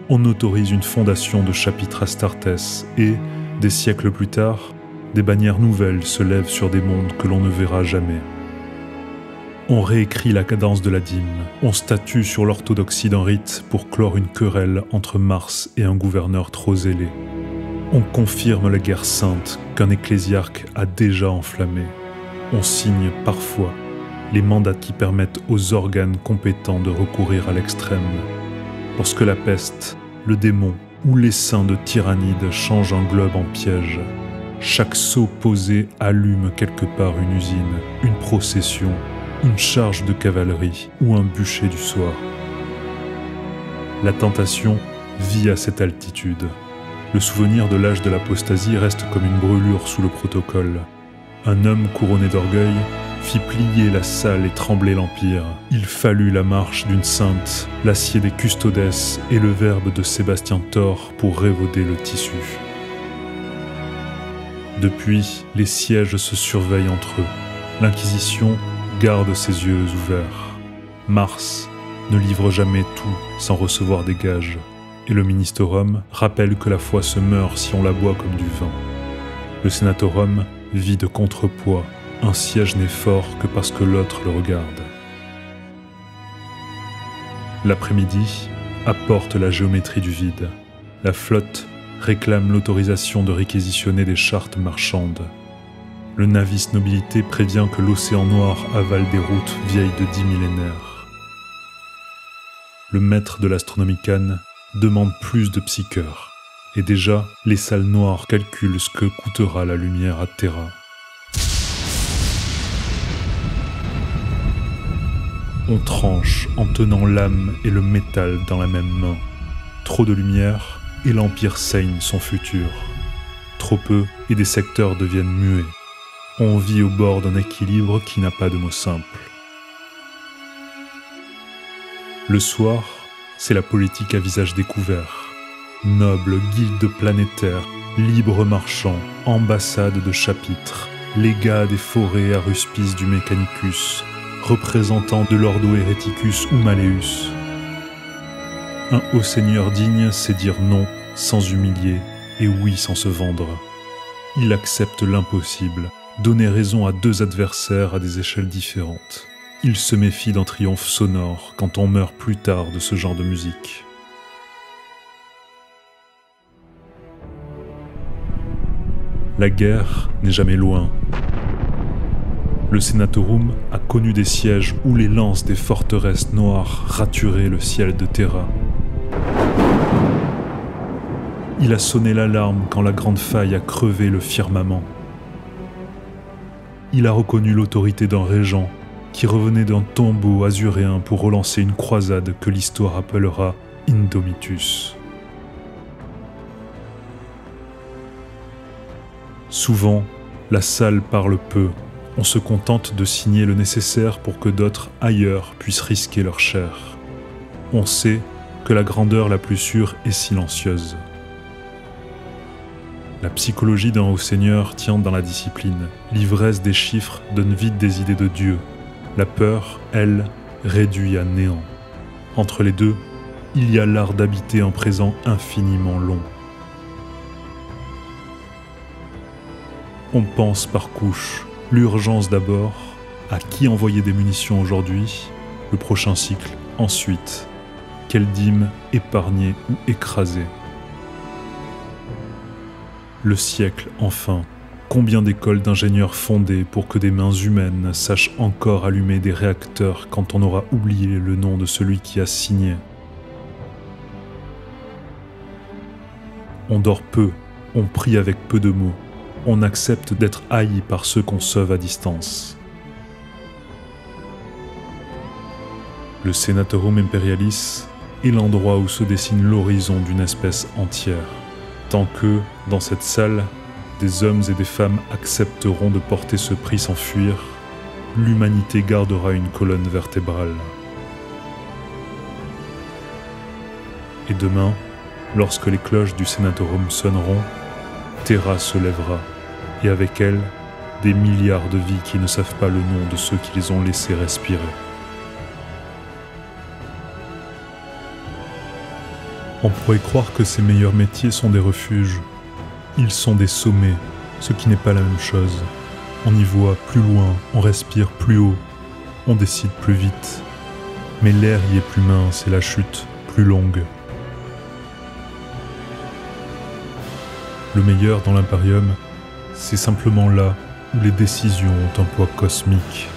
On autorise une fondation de chapitres Astartes et, des siècles plus tard, des bannières nouvelles se lèvent sur des mondes que l'on ne verra jamais. On réécrit la cadence de la dîme, on statue sur l'orthodoxie d'un rite pour clore une querelle entre Mars et un gouverneur trop zélé. On confirme la guerre sainte qu'un ecclésiarque a déjà enflammée. On signe parfois les mandats qui permettent aux organes compétents de recourir à l'extrême. Lorsque la peste, le démon ou l'essaim de tyrannide changent un globe en piège, chaque seau posé allume quelque part une usine, une procession, une charge de cavalerie ou un bûcher du soir. La tentation vit à cette altitude. Le souvenir de l'âge de l'apostasie reste comme une brûlure sous le protocole. Un homme couronné d'orgueil fit plier la salle et trembler l'Empire. Il fallut la marche d'une sainte, l'acier des custodes et le verbe de Sébastien Thor pour révauder le tissu. Depuis, les sièges se surveillent entre eux. L'Inquisition garde ses yeux ouverts. Mars ne livre jamais tout sans recevoir des gages. Et le Ministerum rappelle que la foi se meurt si on la boit comme du vin. Le Senatorum vit de contrepoids. Un siège n'est fort que parce que l'autre le regarde. L'après-midi apporte la géométrie du vide. La flotte réclame l'autorisation de réquisitionner des chartes marchandes. Le navis nobilité prévient que l'océan noir avale des routes vieilles de 10 millénaires. Le maître de l'Astronomicon demande plus de psycheurs. Et déjà, les salles noires calculent ce que coûtera la lumière à Terra. On tranche en tenant l'âme et le métal dans la même main. Trop de lumière et l'Empire saigne son futur. Trop peu et des secteurs deviennent muets. On vit au bord d'un équilibre qui n'a pas de mot simple. Le soir, c'est la politique à visage découvert. Noble guilde planétaire, libre marchand, ambassade de chapitres, légat des forêts aruspices du Mechanicus, représentant de l'Ordo Hereticus ou Malleus. Un haut seigneur digne sait dire non sans humilier et oui sans se vendre. Il accepte l'impossible, donner raison à deux adversaires à des échelles différentes. Il se méfie d'un triomphe sonore quand on meurt plus tard de ce genre de musique. La guerre n'est jamais loin. Le Senatorum a connu des sièges où les lances des forteresses noires raturaient le ciel de Terra. Il a sonné l'alarme quand la grande faille a crevé le firmament. Il a reconnu l'autorité d'un régent qui revenait d'un tombeau azuréen pour relancer une croisade que l'histoire appellera Indomitus. Souvent, la salle parle peu. On se contente de signer le nécessaire pour que d'autres, ailleurs, puissent risquer leur chair. On sait que la grandeur la plus sûre est silencieuse. La psychologie d'un haut seigneur tient dans la discipline. L'ivresse des chiffres donne vite des idées de Dieu. La peur, elle, réduit à néant. Entre les deux, il y a l'art d'habiter un présent infiniment long. On pense par couche. L'urgence d'abord, à qui envoyer des munitions aujourd'hui, le prochain cycle ensuite, quelle dîme épargner ou écraser. Le siècle enfin, combien d'écoles d'ingénieurs fondées pour que des mains humaines sachent encore allumer des réacteurs quand on aura oublié le nom de celui qui a signé. On dort peu, on prie avec peu de mots. On accepte d'être haï par ceux qu'on sauve à distance. Le Senatorum Imperialis est l'endroit où se dessine l'horizon d'une espèce entière. Tant que, dans cette salle, des hommes et des femmes accepteront de porter ce prix sans fuir, l'humanité gardera une colonne vertébrale. Et demain, lorsque les cloches du Senatorum sonneront, Terra se lèvera. Et avec elle, des milliards de vies qui ne savent pas le nom de ceux qui les ont laissés respirer. On pourrait croire que ces meilleurs métiers sont des refuges. Ils sont des sommets, ce qui n'est pas la même chose. On y voit plus loin, on respire plus haut, on décide plus vite. Mais l'air y est plus mince et la chute plus longue. Le meilleur dans l'Imperium, c'est simplement là où les décisions ont un poids cosmique.